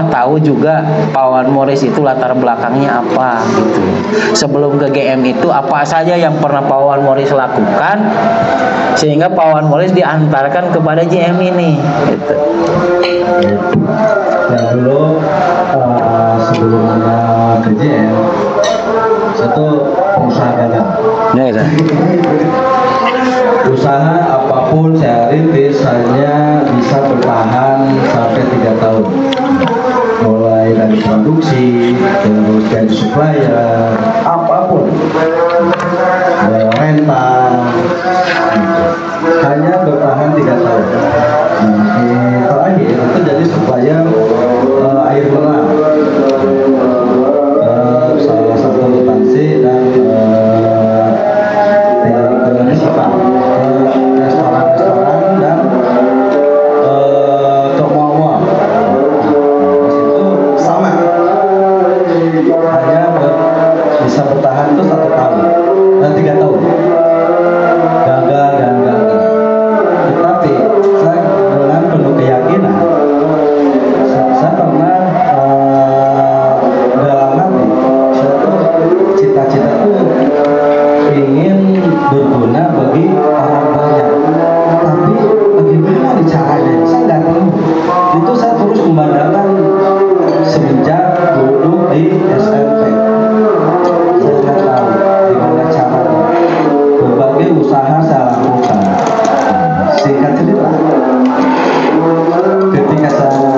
Speaker 2: tahu juga Pak Wawan Morris itu latar belakangnya apa gitu. Sebelum ke GM itu apa saja yang pernah Pak Wawan Morris lakukan sehingga Pak Wawan Morris diantarkan kepada GM ini gitu.
Speaker 1: Ya dulu sebelumnya ke GM saya tuh pengusaha gagal. Usaha apapun saya rintis hanya bisa bertahan sampai 3 tahun. Mulai dari produksi, terus jadi supplier, apapun, rental, hanya bertahan 3 tahun. Terakhir itu jadi supplier air mineral, salah satu instansi dan restoran dan ke mall-mall. Itu sama, hanya bisa bertahan itu 1 tahun dan 3 tahun. Gagal. Tetapi saya dengan penuh keyakinan, saya pernah dalam hati, saya tuh cita-cita tuh ingin berguna bagi orang banyak. Tapi bagaimana caranya? Saya nggak tahu. Itu saya terus memandangkan semenjak duduk di SMP. Saya nggak tahu gimana caranya. Berbagai usaha saya lakukan. Singkat cerita, ketika saya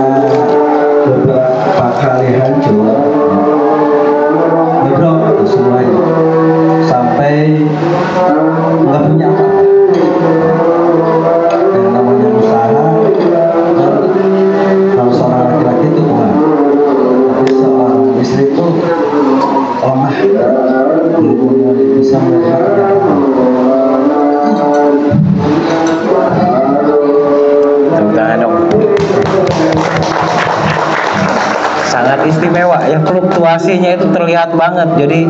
Speaker 1: beberapa kali hancur, ngedrop itu semuanya sampai nggak punya apa. Yang namanya usaha, kalau seorang laki-laki itu Tuhan, tapi seorang istri itu lemah, belum bisa menerima.
Speaker 2: Sangat istimewa ya, fluktuasinya itu terlihat banget. Jadi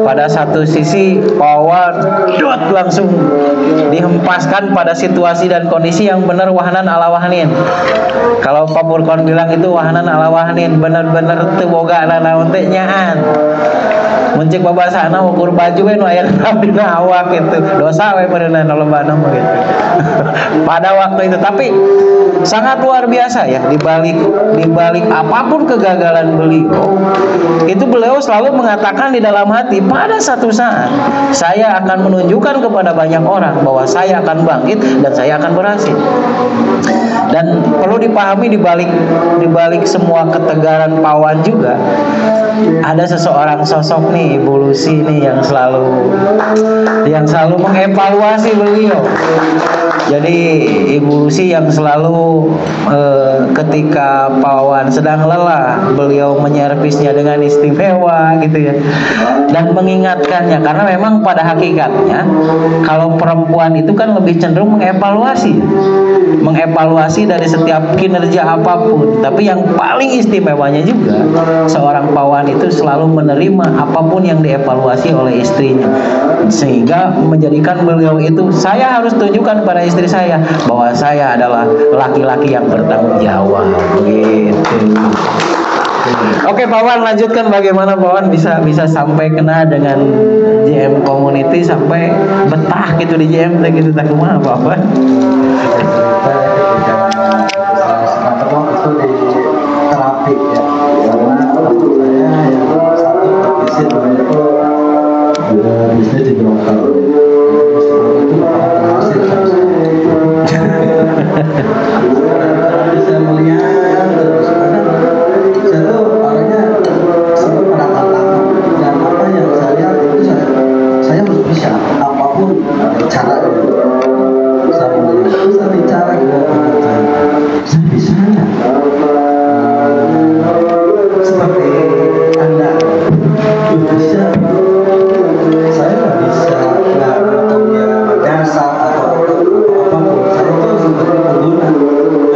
Speaker 2: pada satu sisi Wawan langsung dihempaskan pada situasi dan kondisi yang benar wahanan ala wahanin. Kalau Pak Burkon bilang itu wahanan ala wahanin, bener-bener teu boga nanaon teh nyaan. Muncik babasana ukur baju we nu aya dina awak gitu. Dosa we beuneuh lobana gitu. Pada waktu itu, tapi sangat luar biasa ya, di balik apapun kegagalan beliau, itu beliau selalu mengatakan di dalam hati, pada satu saat saya akan menunjukkan kepada banyak orang bahwa saya akan bangkit dan saya akan berhasil. Dan perlu perlu dipahami di balik semua ketegaran Pawan juga ada seseorang sosok nih Ibu Lucy nih yang selalu mengevaluasi beliau. Jadi Ibu Lucy yang selalu ketika Pawan sedang lelah, beliau menyervisnya dengan istimewa gitu ya. Dan mengingatkannya karena memang pada hakikatnya kalau perempuan itu kan lebih cenderung mengevaluasi dari setiap kinerja apapun. Tapi yang paling istimewanya juga seorang Pawan itu selalu menerima apapun yang dievaluasi oleh istrinya, sehingga menjadikan beliau itu, saya harus tunjukkan pada istri saya bahwa saya adalah laki-laki yang bertanggung jawab gitu. Oke, Pawan lanjutkan bagaimana Pawan bisa sampai kena dengan JM Community sampai betah gitu di JM gitu, tak kumaha Pawan?
Speaker 1: Sekarang itu di terapi ya, karena teman saya yang satu praktisi namanya itu juga bisnis di broker. Itu berhasil bisa melihat terus karena saya tuh orangnya selalu menantang dan apa yang saya lihat itu saya harus bisa apapun caranya. Saya melihat terus saya bicara saya bisa nggak seperti Anda bisa, saya nggak bisa nggak punya dasar atau apapun, saya itu seperti pengguna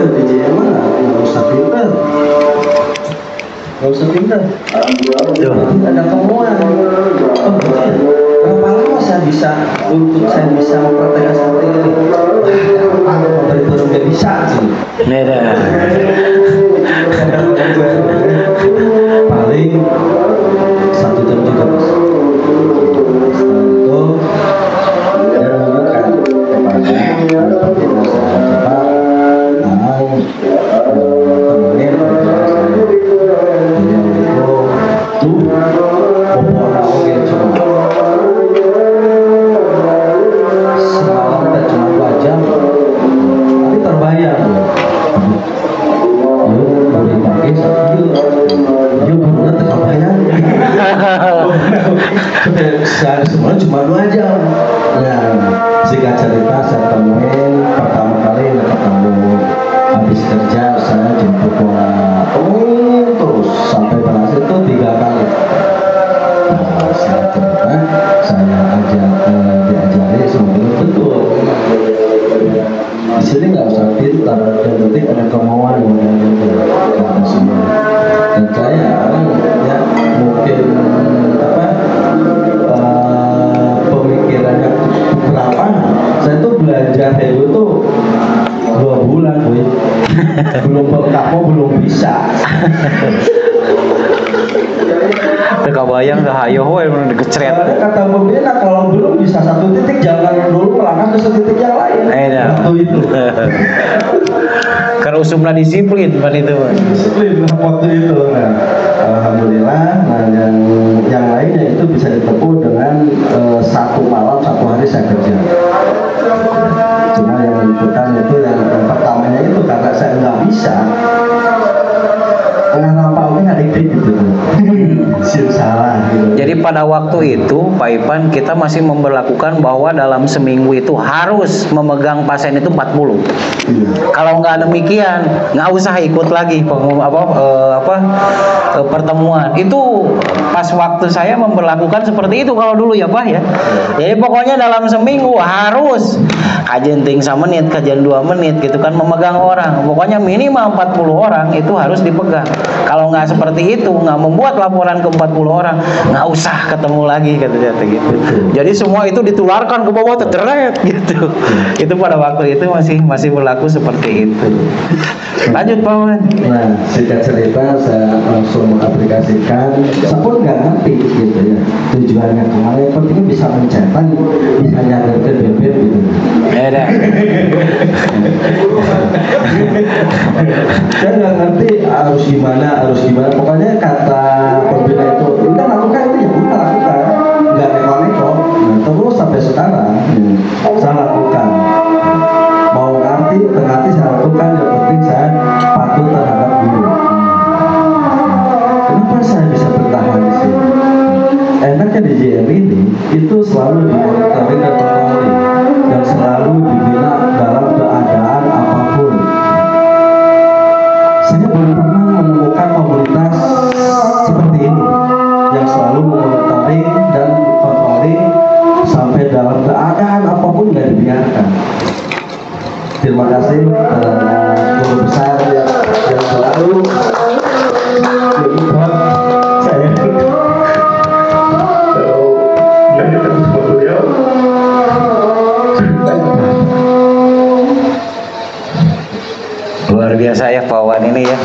Speaker 1: di JM nggak usah pinter, ada temuan. Oh berapa lama saya bisa mempraktekkan seperti ini? Baru nggak bisa sih. Paling 1 jam juga mas. Setelah itu dia menunjukkan kepada coba temenin bagaimana saya. Beliau itu tuh popona oke cuma semalam kita cuma 2 jam, tapi terbayar loh. Boleh pakai satu dia benar terbayar. Sehari semua cuma 2 jam. Nah, singkat cerita saya temuin pertama kali ketemu habis kerja saya jemput bola terus sampai berhasil itu 3 kali. Saya coba saya diajari semuanya betul. Di sini nggak usah pintar, yang penting ada kemauan yang ada semua. Dan saya ya mungkin pemikirannya berapa? Saya tuh belajar itu tuh 2 bulan, boy. Belum kamu belum bisa.
Speaker 2: Kebayang dah hayo we digecret.
Speaker 1: Kata pembina kalau belum bisa 1 titik jangan dulu melangkah ke titik yang lain. Waktu itu.
Speaker 2: Karena usumna disiplin pan itu.
Speaker 1: Disiplin waktu itu. Nah, alhamdulillah, nah yang lainnya itu bisa ditempuh dengan 1 malam 1 hari saya kerja. Cuma yang menentukan itu yang pertamanya itu karena saya nggak bisa. Kenapa adik-adik gitu? Salah gitu.
Speaker 2: Jadi pada waktu itu Pak Ipan kita masih memberlakukan bahwa dalam seminggu itu harus memegang pasien itu 40. Kalau nggak demikian nggak usah ikut lagi pertemuan. Itu pas waktu saya memberlakukan seperti itu kalau dulu ya Pak ya. Jadi pokoknya dalam seminggu harus kajian 3 menit, kajian 2 menit gitu kan memegang orang. Pokoknya minimal 40 orang itu harus dipegang. Kalau nggak seperti itu, nggak membuat laporan ke 40 orang, nggak usah ketemu lagi kata gitu. Jadi semua itu ditularkan ke bawah terteret gitu. Itu pada waktu itu masih berlaku seperti itu. Lanjut Pak Wan.
Speaker 1: Nah, singkat cerita saya langsung mengaplikasikan. Saya pun nggak ngerti gitu ya tujuannya kemana. Yang penting bisa mencetak, bisa nyadarkan bebek gitu.
Speaker 2: Dah.
Speaker 1: Saya nggak ngerti harus gimana. Pokoknya kata pembina itu, udah lakukan itu ya udah lakukan, nggak neko-neko. Nah, terus sampai sekarang saya lakukan. Mau ngerti saya lakukan. Yang penting saya
Speaker 2: Luar biasa ya Pak Wan ini ya,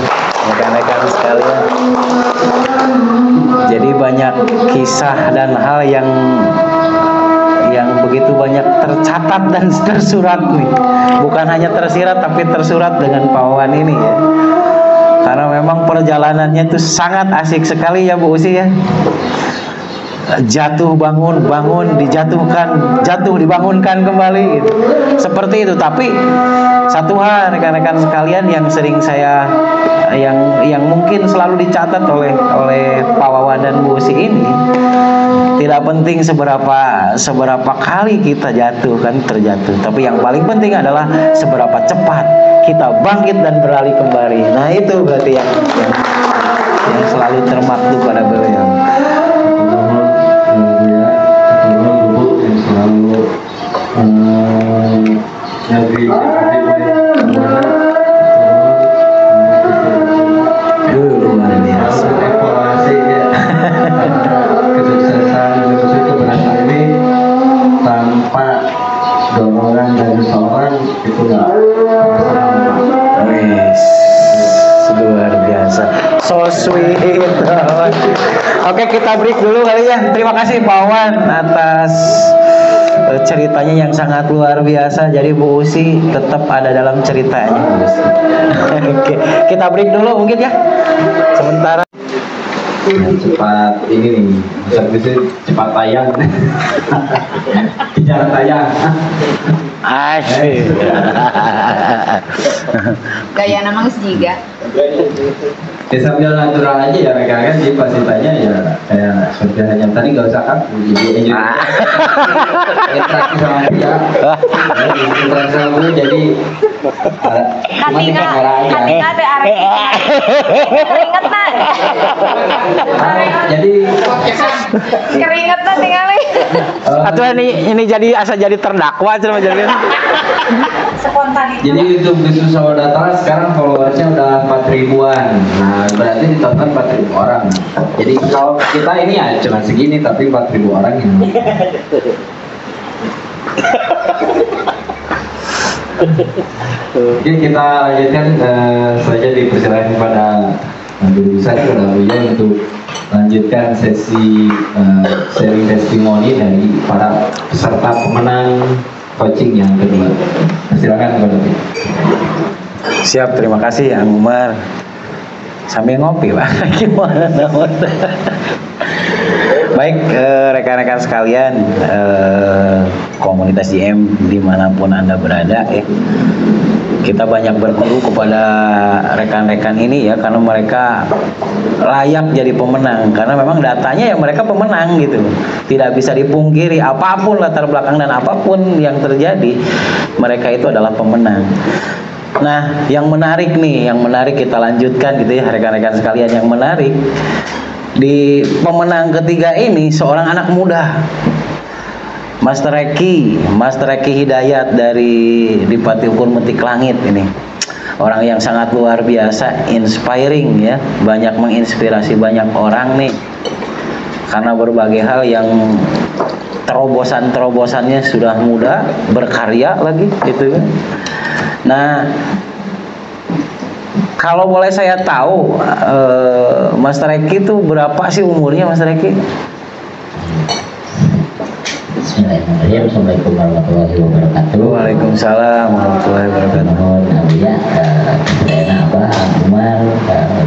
Speaker 2: rekan-rekan sekalian. Jadi banyak kisah dan hal yang begitu banyak tercatat dan tersurat nih. Bukan hanya tersirat tapi tersurat dengan Pak Wan ini ya. Karena memang perjalanannya itu sangat asik sekali ya Bu Usi ya. Jatuh bangun, bangun, dijatuhkan, jatuh dibangunkan kembali gitu. Seperti itu. Tapi satu hal rekan-rekan sekalian yang sering saya yang mungkin selalu dicatat oleh Pak Wawan dan Bu Usi ini, tidak penting seberapa kali kita jatuh kan terjatuh, tapi yang paling penting adalah seberapa cepat kita bangkit dan beralih kembali. Nah itu berarti yang selalu termaktub pada beliau. Luar biasa.
Speaker 1: Evaluasi ya. Kesuksesan keberhasilan ini tanpa dorongan dari seorang itu nggak
Speaker 2: Wis, luar biasa. So sweet. Oke, kita break dulu kali ya. Terima kasih Pak Wan atas ceritanya yang sangat luar biasa. Jadi Bu Usi tetap ada dalam ceritanya Bu Usi. Oke, kita break dulu mungkin ya. Sementara
Speaker 1: cepat ini nih, bisa cepat tayang. Bicara tayang.
Speaker 2: asyik.
Speaker 3: Gaya namang sejiga.
Speaker 1: Ya sambil natural aja ya rekan-rekan, jadi pasti tanya ya kayak seperti hanya tadi nggak usah kan jadi interaksi sama dia, interaksi sama gue jadi cuma di kamera aja.
Speaker 3: Katinga ada arek. Keringet nah.
Speaker 1: Jadi
Speaker 3: Keringet nah tinggal.
Speaker 2: Atau ini jadi asa jadi terdakwa cuma jadi.
Speaker 3: Spontanitas.
Speaker 1: jadi YouTube bisnis sama data sekarang followersnya udah 4.000-an. Nah berarti ditonton 4.000 orang. Jadi kalau kita ini ya cuma segini tapi 4.000 orang yang Oke, kita lanjutkan saja, dipersilakan kepada Guru Besar kepada beliau untuk lanjutkan sesi sharing testimoni dari para peserta pemenang coaching yang kedua. Silakan kepada beliau.
Speaker 2: Siap, terima kasih Ang Umar. Sambil ngopi Pak, gimana namanya? Baik, rekan-rekan sekalian, komunitas JM dimanapun Anda berada ya. Kita banyak berguru kepada rekan-rekan ini ya, karena mereka layak jadi pemenang, karena memang datanya ya mereka pemenang gitu. Tidak bisa dipungkiri, apapun latar belakang dan apapun yang terjadi, mereka itu adalah pemenang. Nah, yang menarik kita lanjutkan gitu ya rekan-rekan sekalian. Yang menarik di pemenang ketiga ini seorang anak muda, Master Eki Hidayat dari Dipati Ukur Metik Langit ini. Orang yang sangat luar biasa, inspiring ya, banyak menginspirasi banyak orang nih. Karena berbagai hal yang terobosannya sudah muda, berkarya lagi gitu kan. Nah, kalau boleh saya tahu, Master Eki itu berapa sih umurnya, Master Eki?
Speaker 7: Bismillahirrahmanirrahim. Assalamualaikum warahmatullahi wabarakatuh.
Speaker 2: Waalaikumsalam warahmatullahi wabarakatuh.
Speaker 7: Mohon ya, saya Abah Umar,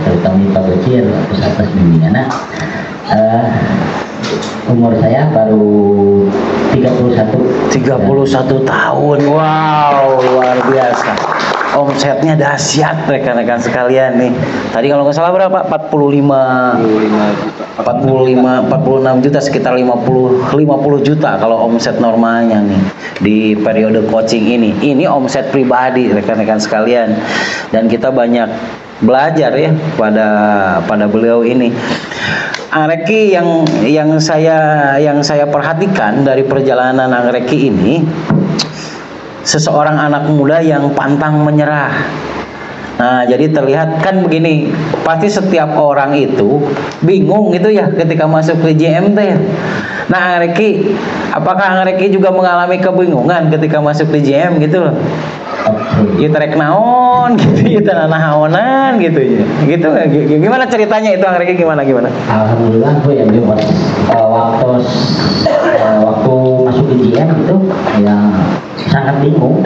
Speaker 7: terutama Pak Bocir, atas bimbingan. Umur saya baru 31
Speaker 2: tahun. Wow, luar biasa. Omsetnya dahsyat rekan-rekan sekalian nih. Tadi kalau nggak salah berapa? 46 juta, sekitar 50 juta kalau omset normalnya nih di periode coaching ini. Ini omset pribadi rekan-rekan sekalian. Dan kita banyak belajar ya pada beliau ini. Angreki yang saya perhatikan dari perjalanan Angreki ini, seseorang anak muda yang pantang menyerah. Nah, jadi terlihat kan begini, pasti setiap orang itu bingung gitu ya ketika masuk ke JMT ya. Nah, Angreki, apakah Angreki juga mengalami kebingungan ketika masuk ke JM gitu loh? ieu trek naon gitu, ieu teh naonan gitu ya. Gitu gimana ceritanya itu Ang Regi gimana?
Speaker 7: Alhamdulillah gue ya dia waktu masuk ke GM itu ya sangat bingung.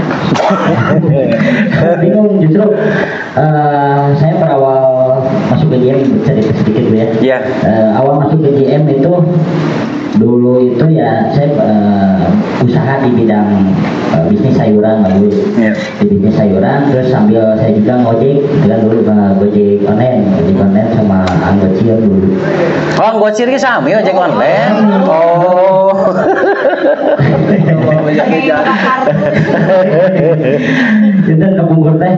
Speaker 7: Bingung justru saya berawal masuk ke GM cerita sedikit Bu ya.
Speaker 2: Iya.
Speaker 7: Awal masuk ke GM itu dulu itu ya saya usaha di bidang bisnis sayuran Bu.
Speaker 2: Iya.
Speaker 7: Di bisnis sayuran terus sambil saya juga ngojek gitu kan dulu gojek online sama anggocil dulu.
Speaker 2: Oh, anggocil ki sami ojek online. Oh.
Speaker 7: Itu kebungkur teh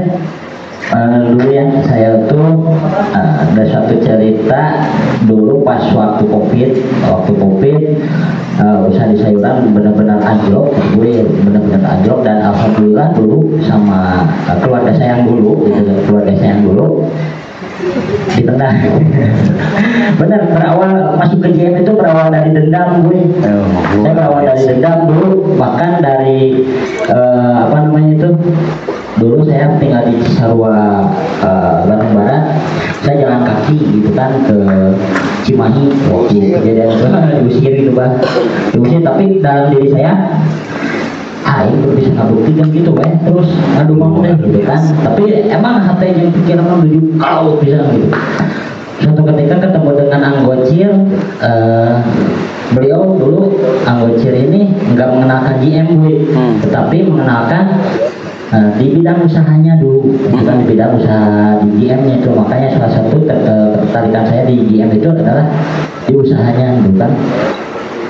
Speaker 7: dulu ya saya tuh ada satu cerita dulu pas waktu covid usaha di sayuran benar-benar anjlok gue benar-benar anjlok dan alhamdulillah dulu sama keluarga saya yang dulu ditendang. Benar berawal masuk ke GM itu berawal dari dendam gue. Saya berawal dari dendam dulu bahkan dari dulu saya tinggal di Cisarua Bandung Barat. Saya jalan kaki gitu kan ke Cimahi waktu kejadian itu diusir gitu Bang. Diusir tapi dalam diri saya itu bisa ngabuktikan gitu terus ngadu mau deh gitu kan. Tapi emang hati yang pikiran menuju kalau bisa gitu. Suatu ketika ketemu dengan Anggocil, beliau dulu Anggocil ini nggak mengenalkan GM tetapi mengenalkan di bidang usahanya dulu, bukan di bidang usaha di GM-nya itu. Makanya salah satu ketertarikan saya di GM itu adalah di usahanya, bukan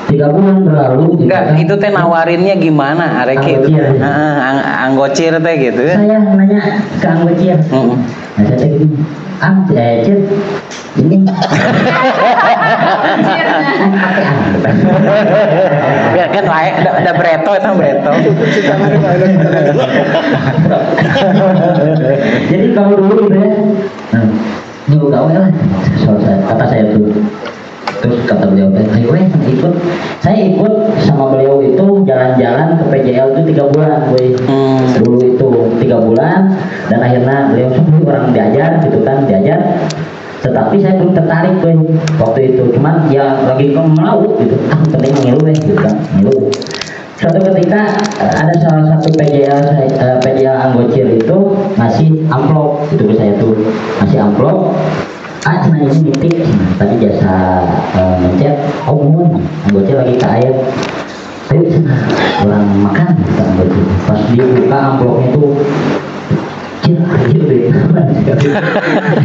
Speaker 7: 3 bulan berlalu.
Speaker 2: Enggak, itu teh nawarinnya gimana, Areki? Anggocir teh gitu.
Speaker 7: Saya nanya ke Anggocir. Nah, saya teh gini, Cir, ini
Speaker 2: ya kan ada breto itu breto.
Speaker 7: Jadi kalau dulu gitu ya, ini udah lah, kata saya tuh. Terus kata beliau, ayo ikut. Saya ikut sama beliau itu jalan-jalan ke PJL itu 3 bulan, dulu itu 3 bulan dan akhirnya beliau orang diajar gitu kan, tetapi saya belum tertarik waktu itu, cuman ya lagi mau gitu, penting ngilu gitu kan, ngilu. Suatu ketika ada salah satu PJL Anggocil itu ngasih amplop gitu ke saya tuh, ngasih amplop. Cina ini nitik tadi jasa mencet, Anggocil lagi ke air. Ayo cina orang makan kita Anggocil. Pas dibuka amplopnya itu aja deh.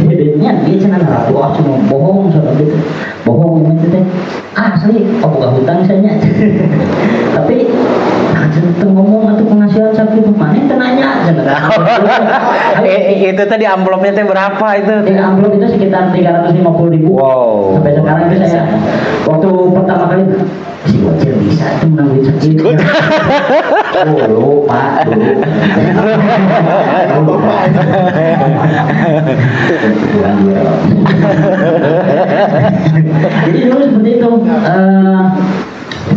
Speaker 7: Jadinya dia cina ngeratu, cuma bohong soal gitu, bohong itu teh. Asli, bukan hutang saya. Tapi ngomong atau penghasilan sakit kemana tenanya
Speaker 2: itu tadi amplopnya teh berapa itu?
Speaker 7: Di amplop itu sekitar 350.000.
Speaker 2: Wow.
Speaker 7: Sampai sekarang itu saya waktu pertama kali si Bocil bisa itu menang duit sakit. Lupa jadi dulu seperti itu.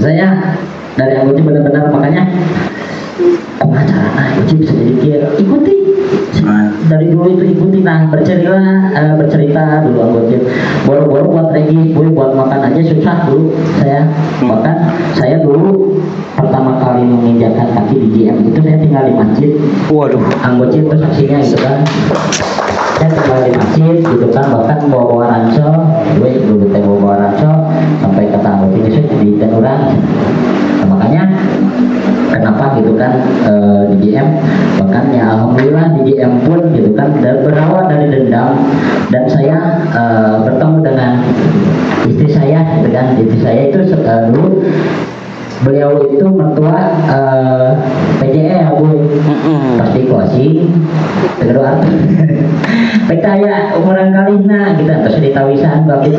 Speaker 7: Saya dari Anggocil benar-benar makanya caranya Anggocil bisa jadi kira ikuti dari dulu itu ikuti. Nah bercerita dulu Anggocil boro-boro buat Regi buat makan aja susah dulu saya makan. Saya dulu pertama kali menginjakkan kaki di GM itu saya tinggal di masjid.
Speaker 2: Waduh,
Speaker 7: Anggocil itu saksinya gitu kan, saya tinggal di masjid gitu kan, bahkan bawa ransel, gue dulu bawa ransel sampai ke Anggocil itu di Tenurang. Nah, makanya kenapa gitu kan di GM, bahkan ya alhamdulillah di GM pun gitu kan berawal dari dendam dan saya bertemu dengan istri saya gitu kan. Istri saya itu dulu beliau itu mertua PJL pasti closing kedua percaya umuran kalina kita terus ditawisan bagi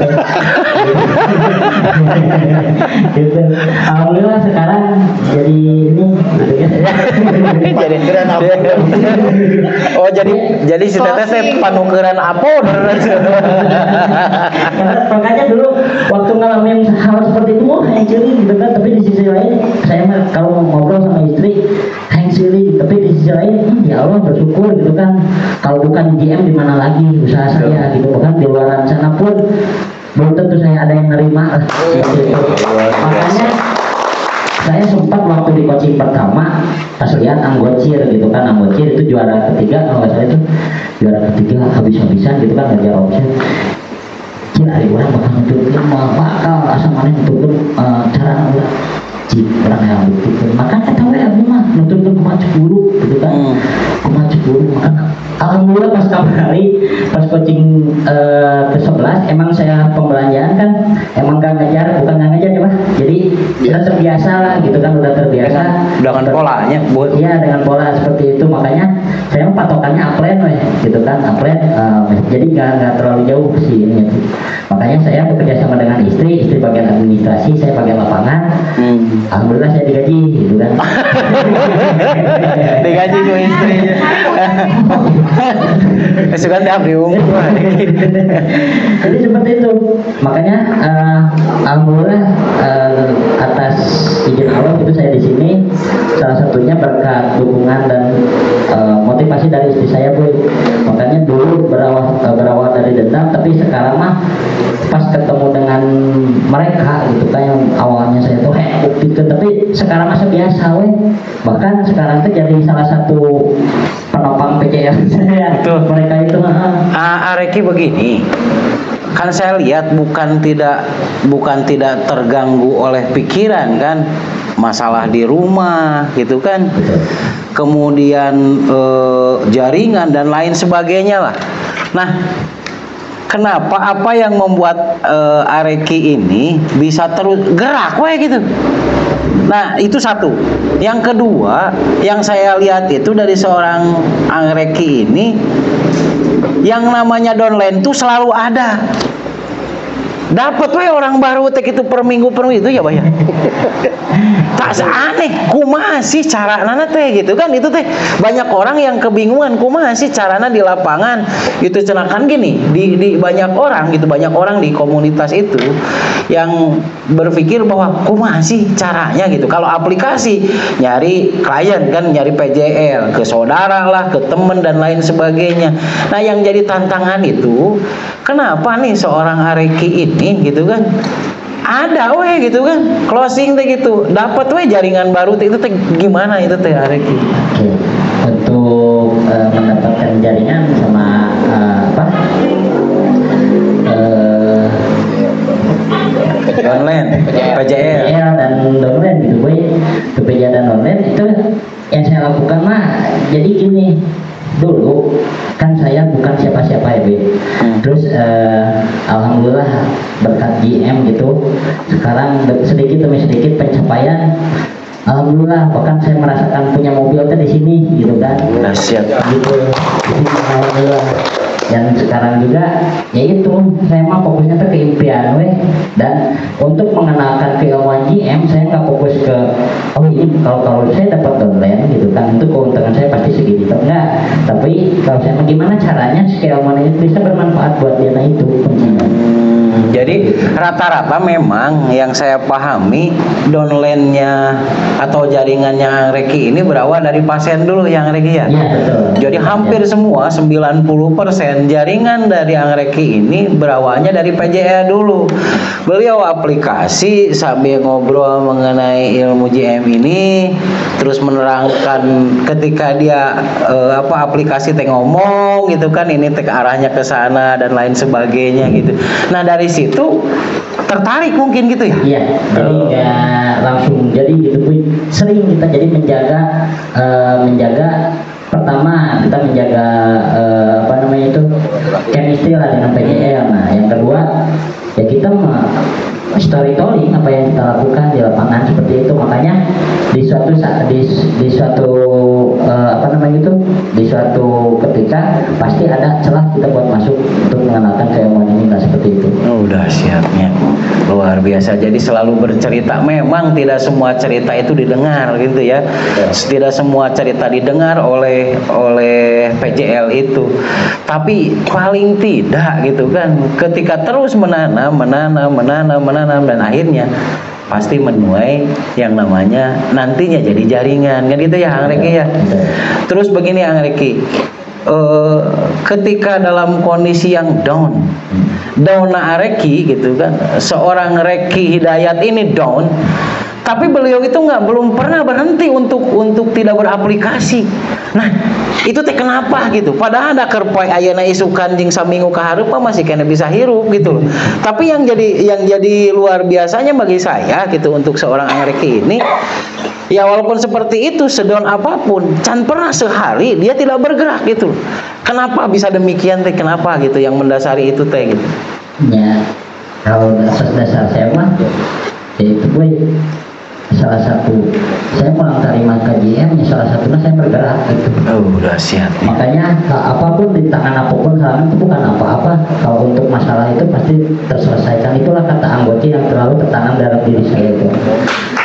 Speaker 7: gitu. Alhamdulillah sekarang jadi ini
Speaker 2: jadi si teteh teh panukeran apon.
Speaker 7: Makanya dulu waktu ngalamin hal seperti itu kayak jadi gitu kan, tapi di sisi lain saya kalau ngobrol sama istri hang silly, tapi di sisi lain ya Allah bersyukur gitu kan, kalau bukan GM di mana lagi usaha saya gitu, bahkan di luar sana pun belum tentu saya ada yang nerima gitu. Makanya saya sempat waktu di coaching pertama pas lihat Anggocir gitu kan, Anggocir itu juara ketiga kalau nggak salah, itu juara ketiga habis-habisan gitu kan, ngejar option. Cina hari orang bakal nunjukin bakal asal mana nunjukin cara orang cik orang yang buktikan, maka kata ya aku mah nunjukin kumaha 10 gitu kan, kumaha 10. Maka alhamdulillah pas kembali pas coaching ke-11 emang saya pembelanjaan kan emang gak ngejar, bukan gak ngejar ya Pak, jadi udah terbiasa lah gitu kan, udah terbiasa
Speaker 2: dengan polanya Bu.
Speaker 7: Iya, dengan pola seperti itu, makanya saya patokannya upline weh gitu kan, upline jadi nggak terlalu jauh sih ini. Makanya saya bekerja sama dengan istri bagian administrasi, saya bagian lapangan. Alhamdulillah saya digaji gitu kan.
Speaker 2: Digaji ku istrinya. Suka tiap diumum.
Speaker 7: Jadi seperti itu. Makanya alhamdulillah atas izin Allah itu saya di sini, salah satunya berkat dukungan dan motivasi dari istri saya Bu. Makanya dulu berawal dari dendam, tapi sekarang mah pas ketemu dengan mereka gitu kan, yang awalnya saya tuh buktikan, tapi sekarang masa biasa weh. Bahkan sekarang tuh jadi salah satu penopang PCL saya.
Speaker 2: Betul.
Speaker 7: Mereka itu
Speaker 2: Areki begini, kan saya lihat bukan tidak terganggu oleh pikiran kan, masalah di rumah gitu kan, kemudian jaringan dan lain sebagainya lah. Nah, kenapa, apa yang membuat Areki ini bisa terus gerak weh gitu? Nah, itu satu. Yang kedua, yang saya lihat itu dari seorang Areki ini, yang namanya downline tuh selalu ada. Dapat we orang baru tek itu per minggu itu ya Pak ya. Tak aneh, kumaha sih carana teh gitu kan, itu teh banyak orang yang kebingungan kumaha sih carana di lapangan. Itu cenakan gini, di banyak orang gitu, banyak orang di komunitas itu yang berpikir bahwa kumaha sih caranya gitu. Kalau aplikasi nyari klien kan, nyari PJL ke saudara lah, ke temen dan lain sebagainya. Nah, yang jadi tantangan itu kenapa nih seorang Areki ini gitu kan, ada weh gitu kan, closing teh gitu, dapat weh jaringan baru teh, itu teh gimana itu teh Areki?
Speaker 7: Oke. Untuk mendapatkan jaringan sama
Speaker 2: online, PJL
Speaker 7: dan downline gitu boy, PJL dan downline itu yang saya lakukan mah jadi gini. Dulu kan saya bukan siapa-siapa ya Be. Terus alhamdulillah berkat GM gitu, sekarang sedikit demi sedikit pencapaian. Alhamdulillah, bahkan saya merasakan punya mobil di sini gitu kan.
Speaker 2: Dahsyat.
Speaker 7: Gitu. Alhamdulillah. Dan sekarang juga yaitu saya mah fokusnya ke impian weh, dan untuk mengenalkan keilmuan GM saya nggak fokus ke ini kalau saya dapat downline gitu kan, itu keuntungan saya pasti segini enggak, tapi kalau saya gimana caranya keilmuan itu bisa bermanfaat buat dia, nah itu kuncinya.
Speaker 2: Jadi rata-rata memang yang saya pahami downline-nya atau jaringannya Areki ini berawal dari pasien dulu yang Areki ya.
Speaker 7: Iya betul.
Speaker 2: Jadi hampir semua 90% jaringan dari Areki ini berawalnya dari PJL dulu. Beliau aplikasi sambil ngobrol mengenai ilmu GM ini, terus menerangkan ketika dia aplikasi teh ngomong gitu kan, ini teh arahnya ke sana dan lain sebagainya gitu. Nah, dari situ tertarik mungkin gitu ya?
Speaker 7: Iya, jadi nggak langsung jadi gitu Bu. Sering kita jadi menjaga pertama kita menjaga chemistry lah dengan PJL. Nah, yang kedua ya kita storytelling apa yang kita lakukan di lapangan seperti itu. Makanya di suatu ketika pasti ada celah kita buat masuk untuk mengenalkan keilmuan ini, nah seperti itu.
Speaker 2: Oh, dahsyatnya luar biasa. Jadi selalu bercerita. Memang tidak semua cerita itu didengar gitu ya. Tidak semua cerita didengar oleh PJL itu. Tapi paling tidak gitu kan, ketika terus menanam dan akhirnya pasti menuai yang namanya nantinya jadi jaringan, kan gitu ya Ang Reki ya. Terus begini Ang Reki, ketika dalam kondisi yang down na Reki gitu kan, seorang Reki Hidayat ini down, tapi beliau itu belum pernah berhenti untuk tidak beraplikasi. Nah, itu teh kenapa gitu? Padahal ada kerpai ayana isukan jeung saminggu ka hareup masih kena bisa hirup gitu loh. Tapi yang jadi luar biasanya bagi saya gitu untuk seorang Ang Reki ini, ya walaupun seperti itu, sedon apapun, can pernah sehari dia tidak bergerak gitu. Kenapa bisa demikian teh? Kenapa gitu yang mendasari itu teh gitu?
Speaker 7: Ya, kalau dasar saya mah, ya itu gue salah satu, saya pulang terima KJM, ya salah satunya saya bergerak gitu.
Speaker 2: Oh, dahsyat.
Speaker 7: Makanya apapun di tangan apapun sekarang itu bukan apa-apa. Kalau untuk masalah itu pasti terselesaikan. Itulah kata anggota yang terlalu tertanam dalam diri saya itu.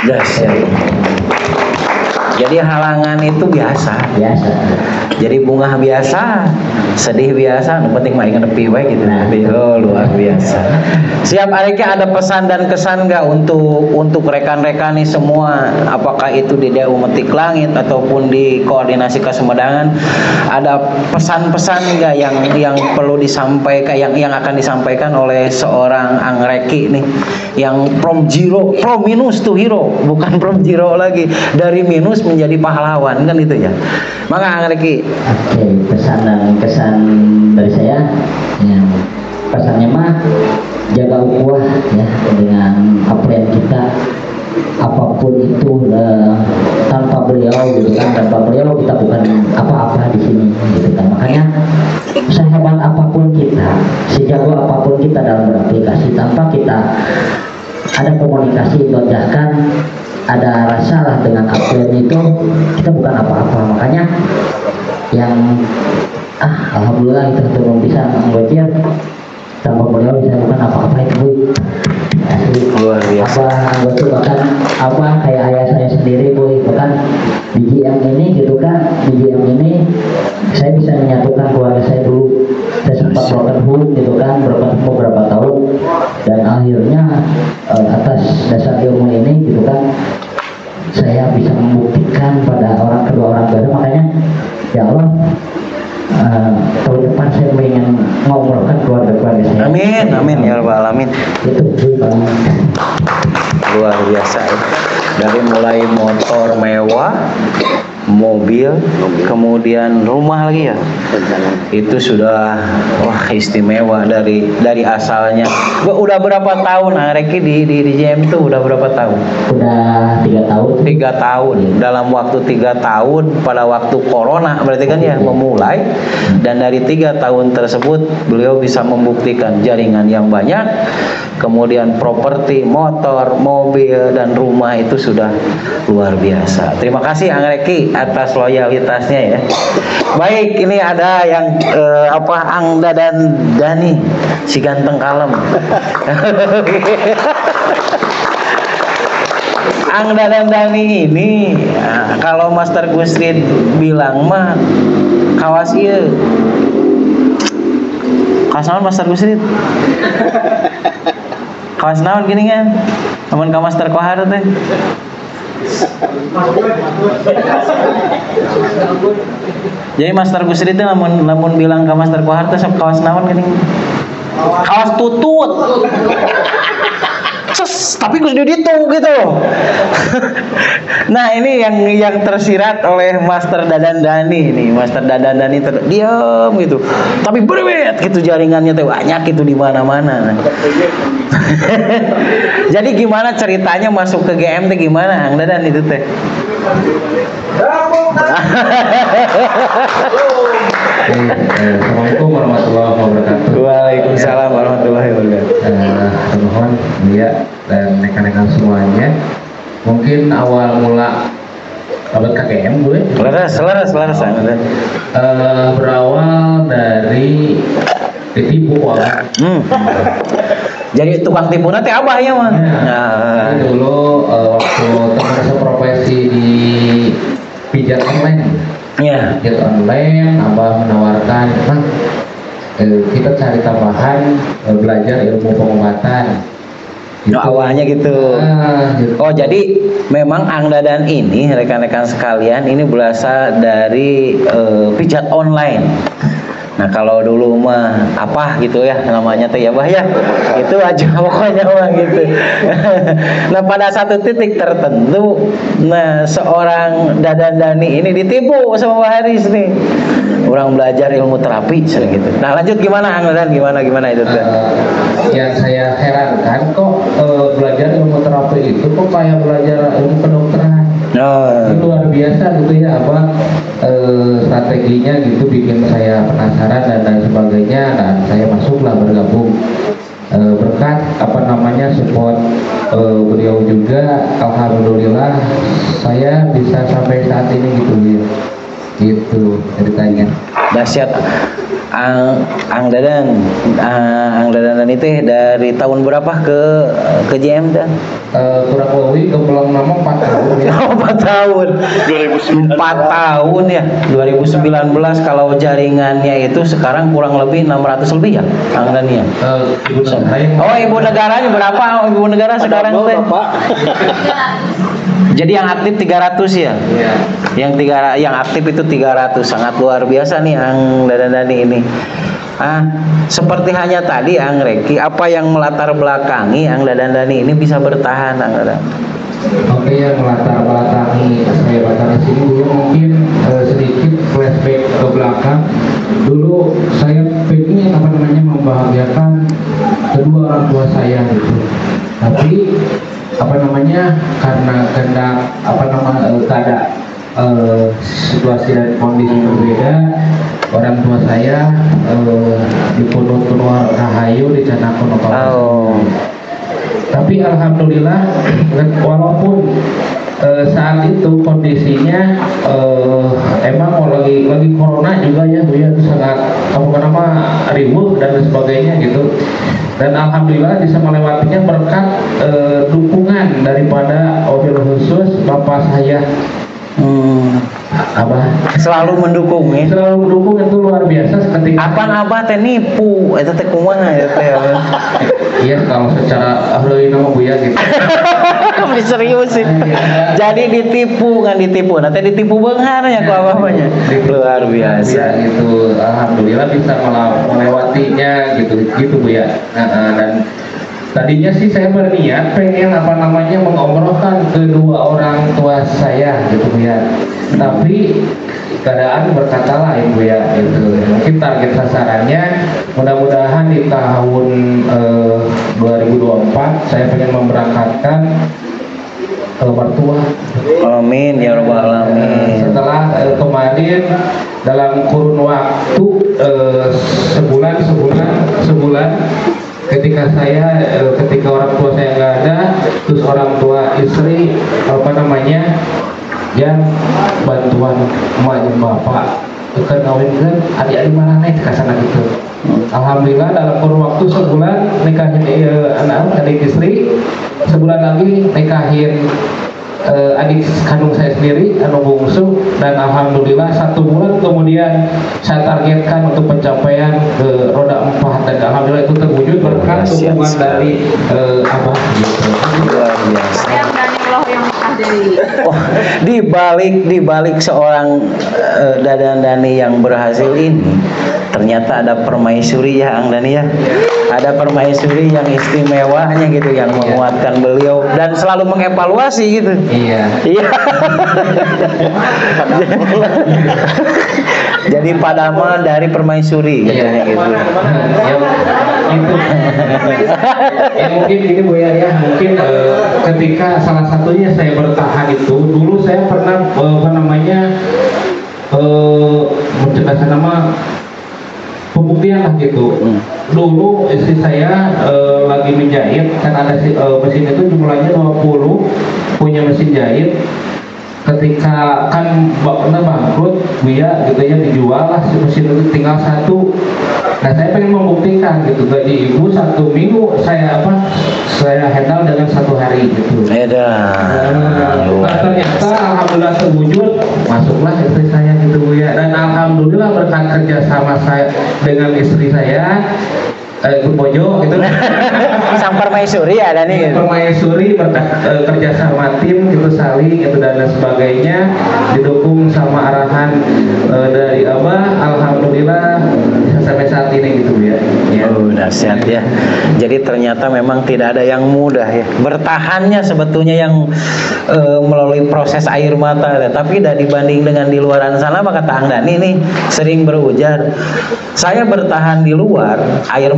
Speaker 2: Dahsyat. Jadi halangan itu biasa. Jadi bunga biasa, sedih biasa, yang penting mah ingat nepi we gitu. Oh, luar biasa. Siap Areki, ada pesan dan kesan nggak untuk rekan-rekan nih semua, apakah itu di DU Metik Langit ataupun di Koordinasi Kesemedangan, ada pesan-pesan nggak yang perlu disampaikan, yang akan disampaikan oleh seorang Ang Reki nih, yang from minus to hero, bukan from zero lagi, dari minus menjadi pahlawan, kan itu ya. Maka Ang Reki.
Speaker 7: Oke, pesan dan kesan dari saya, ya, pesannya mah jaga ukhuwah ya dengan upline kita, apapun itu tanpa beliau gitu kan, tanpa beliau kita bukan apa-apa di sini gitu kan. Makanya sehebat apapun kita, sejago apapun kita dalam beraplikasi, tanpa kita ada komunikasi lonjakan, ada rasa lah dengan upline itu, kita bukan apa-apa. Makanya yang alhamdulillah itu belum bisa menggojir, tanpa beliau saya bukan apa-apa itu Bu. Asli
Speaker 2: luar biasa.
Speaker 7: Anggota bahkan kayak ayah saya sendiri Bu, bahkan di GM ini gitu kan, di GM ini saya bisa menyatukan keluarga saya dulu. Saya sempat broken home gitu kan, beberapa tahun, dan akhirnya atas dasar ilmu ini gitu kan, saya bisa membuktikan pada kedua orang tua. Makanya ya Allah, tahun depan saya ingin mengumrohkan keluarga saya.
Speaker 2: Amin ya rabbal alamin.
Speaker 7: Itu
Speaker 2: Luar biasa ya. Dari mulai motor mewah, mobil, kemudian rumah lagi ya. Itu sudah istimewa dari asalnya. Udah berapa tahun Ang Reki di JM itu udah berapa tahun?
Speaker 7: Udah 3 tahun.
Speaker 2: 3 tahun. Dalam waktu 3 tahun pada waktu corona berarti kan ya memulai, dan dari 3 tahun tersebut beliau bisa membuktikan jaringan yang banyak, kemudian properti, motor, mobil, dan rumah itu sudah luar biasa. Terima kasih Ang Reki atas loyalitasnya ya. Baik, ini ada yang Ang Dadan Dani, si ganteng kalem. Ang Dadan Dani ini, kalau Master Gusrid bilang mah kawas ieu. Kawas naon Master Gusrid? Kawas naon gini kan? Namun ka Master Kohar teh. Jadi Master Gusrid itu namun bilang ke Master Kohar teh sok kawas naon gini? Kawas tutut. Tapi Gus Dudi itu gitu. Nah, ini yang tersirat oleh Master Dadan Dani nih. Master Dadan Dani diam gitu. Tapi berbeda gitu, jaringannya teh banyak itu di mana-mana. Jadi gimana ceritanya masuk ke GM teh gimana Ang Dadan itu teh?
Speaker 1: Assalamualaikum warahmatullahi wabarakatuh.
Speaker 2: Waalaikumsalam warahmatullahi wabarakatuh.
Speaker 1: Mohon ya, dan rekan-rekan semuanya, mungkin awal mula abad KKM boleh?
Speaker 2: Selaras.
Speaker 1: Berawal dari ditipu orang.
Speaker 2: Jadi tukang tipu nanti abah ya mah.
Speaker 1: Nah, dulu waktu teman profesi di pijat online.
Speaker 2: Ya.
Speaker 1: Pijat online, abah menawarkan, kita cari tambahan belajar ilmu pengobatan.
Speaker 2: No, awalnya gitu.
Speaker 7: Gitu.
Speaker 2: Oh, jadi memang Ang Dadan ini rekan-rekan sekalian ini berasal dari pijat online. Nah, kalau dulu mah apa gitu ya namanya tuh ya Bah ya. Itu aja pokoknya mah gitu. Nah, pada satu titik tertentu seorang Dadan Dani ini ditipu sama Pak Haris nih. Orang belajar ilmu terapi gitu. Nah, lanjut gimana Ang Dadan gimana itu tuh?
Speaker 7: Yang saya herankan kok belajar ilmu terapi itu kok kayak belajar ilmu kedokteran. Itu luar biasa gitu ya apa strateginya gitu bikin saya penasaran dan lain sebagainya, dan saya masuklah bergabung berkat apa namanya support beliau juga. Alhamdulillah saya bisa sampai saat ini gitu ya, gitu ceritanya.
Speaker 2: Dahsyat. Ang Dadan itu dari tahun berapa ke JM dan?
Speaker 7: Kurang lebih kebelang nama 4 tahun ya.
Speaker 2: 4 tahun. 4 tahun ya. 2019 kalau jaringannya itu sekarang kurang lebih 600 lebih ya, Ang Dadan ya. Oh, ibu negaranya berapa? Ibu negara sekarang teh? Jadi yang aktif 300 ya?
Speaker 7: Iya.
Speaker 2: Yang aktif itu 300, sangat luar biasa nih Ang Dadan Dani ini. Seperti hanya tadi Ang Reki, apa yang melatar belakangi Ang Dadan Dani ini bisa bertahan Ang Dadan?
Speaker 7: Oke, yang melatar belakangi saya baca di sini dulu mungkin sedikit flashback ke belakang. Dulu saya pengen apa namanya membahagiakan kedua orang tua saya gitu. Tapi apa namanya karena kehendak apa namanya situasi dan kondisi berbeda, orang tua saya dipunut penuh rahayu di Canakono. Tapi alhamdulillah walaupun saat itu kondisinya emang lagi corona juga ya Bu ya, sangat apa riuh dan sebagainya gitu. Dan alhamdulillah bisa melewatinya berkat dukungan daripada wabil khusus bapak saya. Abah
Speaker 2: Selalu mendukung ya.
Speaker 7: selalu mendukung, itu luar biasa ketika
Speaker 2: Abah teh nipu, eta teh kumaha ya teh.
Speaker 7: iya kalau secara ahli nama Bu ya gitu.
Speaker 2: Serius sih. Jadi ditipu kan ditipu. Nanti ditipu beunghar ya ku abahnya. Luar biasa.
Speaker 7: Ya, gitu. Alhamdulillah bisa melewatinya gitu Bu ya. Dan tadinya sih saya berniat pengen apa namanya mengumrohkan kedua orang tua saya gitu Bu ya. Tapi keadaan berkata lain Bu ya gitu. Mungkin target sasarannya mudah-mudahan di tahun 2024 saya pengen memberangkatkan mertua.
Speaker 2: Amin ya rabbal alamin.
Speaker 7: Setelah kemarin dalam kurun waktu sebulan ketika orang tua saya nggak ada, terus orang tua istri apa namanya yang bantuan emaknya bapak kawinkan adik-adik mana naik ke sana gitu. Alhamdulillah dalam kurun waktu sebulan nikahin adik istri, sebulan lagi nikahin adik kandung saya sendiri anu bungsu, dan alhamdulillah 1 bulan kemudian saya targetkan untuk pencapaian roda 4, dan alhamdulillah itu terwujud berkat dukungan dari abah gitu.
Speaker 2: Luar biasa.
Speaker 3: Yang dan Allah yang nikah dari.
Speaker 2: Oh, di balik seorang Dadan Dani yang berhasil ini ternyata ada permaisuri ya Ang Dani ya. Ada permaisuri yang istimewanya gitu yang menguatkan beliau dan selalu mengevaluasi gitu.
Speaker 7: Iya.
Speaker 2: Iya. Jadi padama dari permaisuri katanya gitu.
Speaker 7: Ya mungkin ini Bu ya, mungkin ketika salah satunya saya bertahan itu dulu saya pernah apa namanya mencegah nama pembuktian lah gitu. Dulu istri saya lagi menjahit, kan ada mesin itu jumlahnya 20, punya mesin jahit. Ketika kan bangkrut dia gitu ya, dijual lah si mesin itu, tinggal 1. Nah saya pengen membuktikan gitu, gaji ibu 1 minggu saya handle dengan 1 hari gitu. Ternyata alhamdulillah terwujud, masuklah istri saya gitu Bu ya. Dan alhamdulillah berkat kerja sama saya dengan istri saya,
Speaker 1: Bojo gitu.
Speaker 2: Sang permaisuri ada nih gitu.
Speaker 1: Permaisuri kerja sama tim gitu, saling itu dan lain sebagainya, didukung sama arahan dari Abah. Alhamdulillah bisa sampai saat ini gitu ya.
Speaker 2: Oh, dahsyat ya. Jadi ternyata memang tidak ada yang mudah ya. Bertahannya sebetulnya yang melalui proses air mata, tapi tidak dibanding dengan di luaran sana. Maka Kang Dani nih sering berujar, saya bertahan di luar, air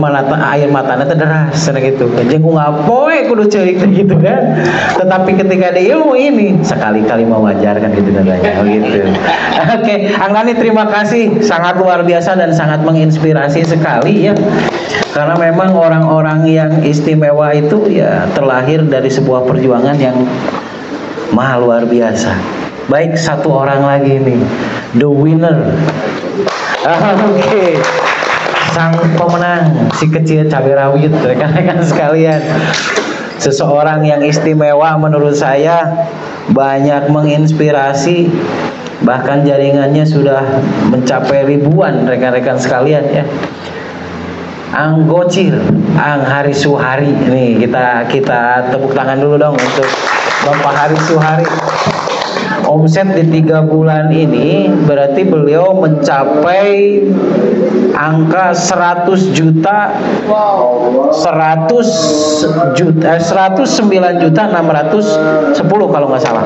Speaker 2: matanya deras gitu. Jeung ngapoe kudu ceurik gitu kan. Tetapi ketika ada ilmu ini sekali-kali mewajar kan gitu katanya. Oh gitu. Oke, Kang Dani terima kasih, sangat luar biasa dan sangat menginspirasi sekali ya. Karena memang orang-orang yang istimewa itu ya terlahir dari sebuah perjuangan yang maha luar biasa. Baik, satu orang lagi nih, the winner. Oke. Sang pemenang, si kecil cabai rawit, rekan-rekan sekalian. Seseorang yang istimewa menurut saya, banyak menginspirasi, bahkan jaringannya sudah mencapai ribuan rekan-rekan sekalian ya. Ang Gocir, Ang Hari Suhari. Nih kita tepuk tangan dulu dong untuk Bapak Hari Suhari. Omset di 3 bulan ini berarti beliau mencapai angka 100 juta 109.610 kalau nggak salah.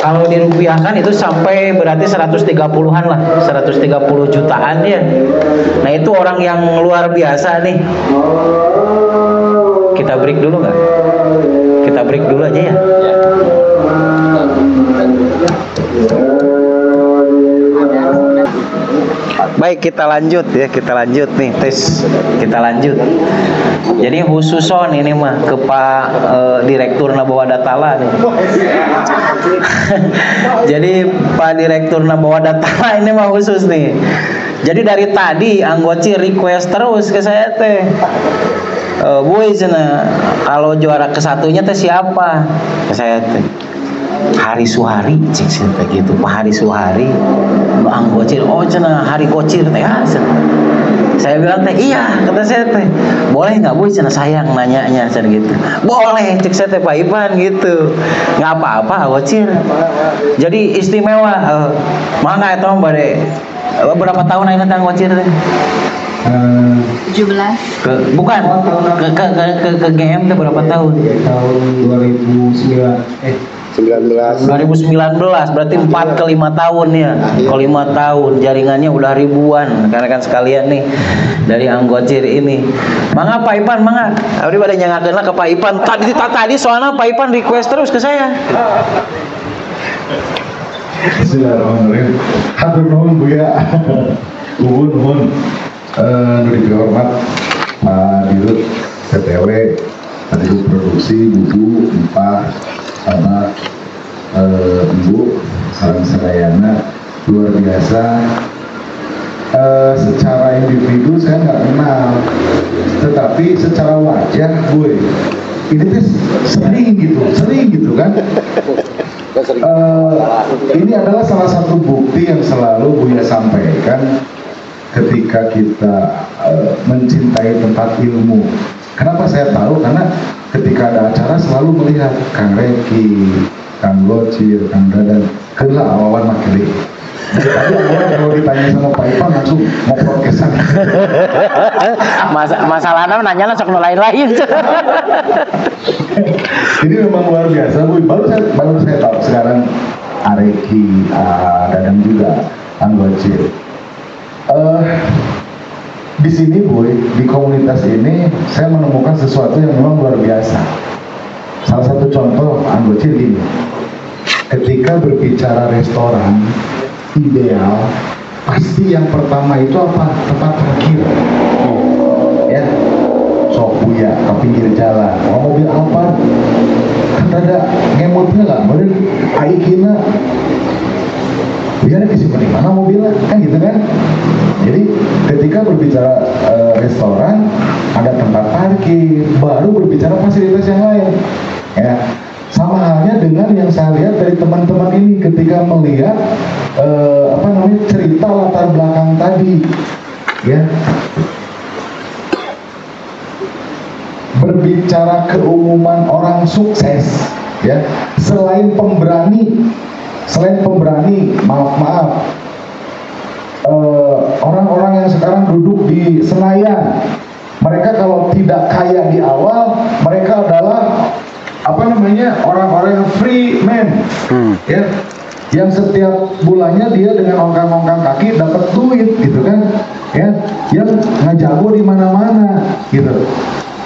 Speaker 2: Kalau dirupiahkan itu sampai berarti 130-an lah, 130 jutaan ya. Nah itu orang yang luar biasa nih. Kita break dulu nggak? Kita break dulu aja ya. Baik, kita lanjut ya, kita lanjut nih tes, kita lanjut. Jadi khususon ini mah ke Pak Direktur Nabawa Datala nih. Jadi Pak Direktur Nabawa Datala ini mah khusus nih. Jadi dari tadi Anggoci request terus ke saya teh. Boy cina kalau juara ke-1-nya teh siapa? Ke saya teh. Hari Suhari, cik teh gitu. Pak Hari Suhari, Ang Gocir. Oh cina Hari Gocir teh. Saya bilang teh iya, kata saya teh. Boleh nggak Bu cina sayang nanyanya cina gitu. Boleh, cik saya teh Pak Ipan gitu. Nggak apa-apa Gocir. Jadi istimewa. Mana itu mbak berapa tahun aja Ang Gocir teh?
Speaker 3: 17.
Speaker 2: Bukan ke GM tuh berapa tahun?
Speaker 1: Tahun
Speaker 2: 2019 berarti 4 ke 5 tahun ya. Kalau 5 tahun jaringannya udah ribuan rekan-rekan sekalian nih dari Ang Gocir ini. Mangga Pak Ipan, mangga. Abdi pada nyangakeun lah ke Pak Ipan. Tadi soalnya Pak Ipan request terus ke saya.
Speaker 5: Bismillahirrahmanirrahim. Hatur nuhun Buya. Nuhun. Lebih hormat Pak Dirut PTW, Pak Dirut Produksi, Bubu, Empah, sama Ibu, salam sedayana, luar biasa. Secara individu saya nggak kenal, tetapi secara wajah, gue ini tuh sering gitu kan. Ini adalah salah satu bukti yang selalu Buya sampaikan ketika kita mencintai tempat ilmu. Kenapa saya tahu? Karena ketika ada acara selalu melihat Kang Reki, Kang Gocir, Kang Dadan, kena awawan makili. Tadi kalau ditanya sama Pak Ipan langsung mau prokesan.
Speaker 2: Masalahnya nanya langsung lain-lain.
Speaker 5: Ini memang luar biasa, Bu. Baru saya tahu sekarang Areki, Dadan juga, Kang Gocir. Di sini Boy, di komunitas ini saya menemukan sesuatu yang memang luar biasa. Salah satu contoh Ang Gocir ini, ketika berbicara restoran ideal, pasti yang pertama itu apa? Tempat parkir. Ya, sok Buya ke pinggir jalan. Oh, mobil Alphard kan ada ngemutnya nggak? Meren aikina. Biar disimpan di mana mobilnya, kan gitu kan? Jadi ketika berbicara restoran, ada tempat parkir, baru berbicara fasilitas yang lain. Ya, sama halnya dengan yang saya lihat dari teman-teman ini ketika melihat cerita latar belakang tadi, ya. berbicara keumuman orang sukses, ya, selain pemberani, maaf, orang-orang yang sekarang duduk di Senayan, mereka kalau tidak kaya di awal, mereka adalah orang-orang yang free man, ya, yang setiap bulannya dia dengan ongkang-ongkang kaki dapat duit, gitu kan, ya, yang ngajago di mana-mana, gitu.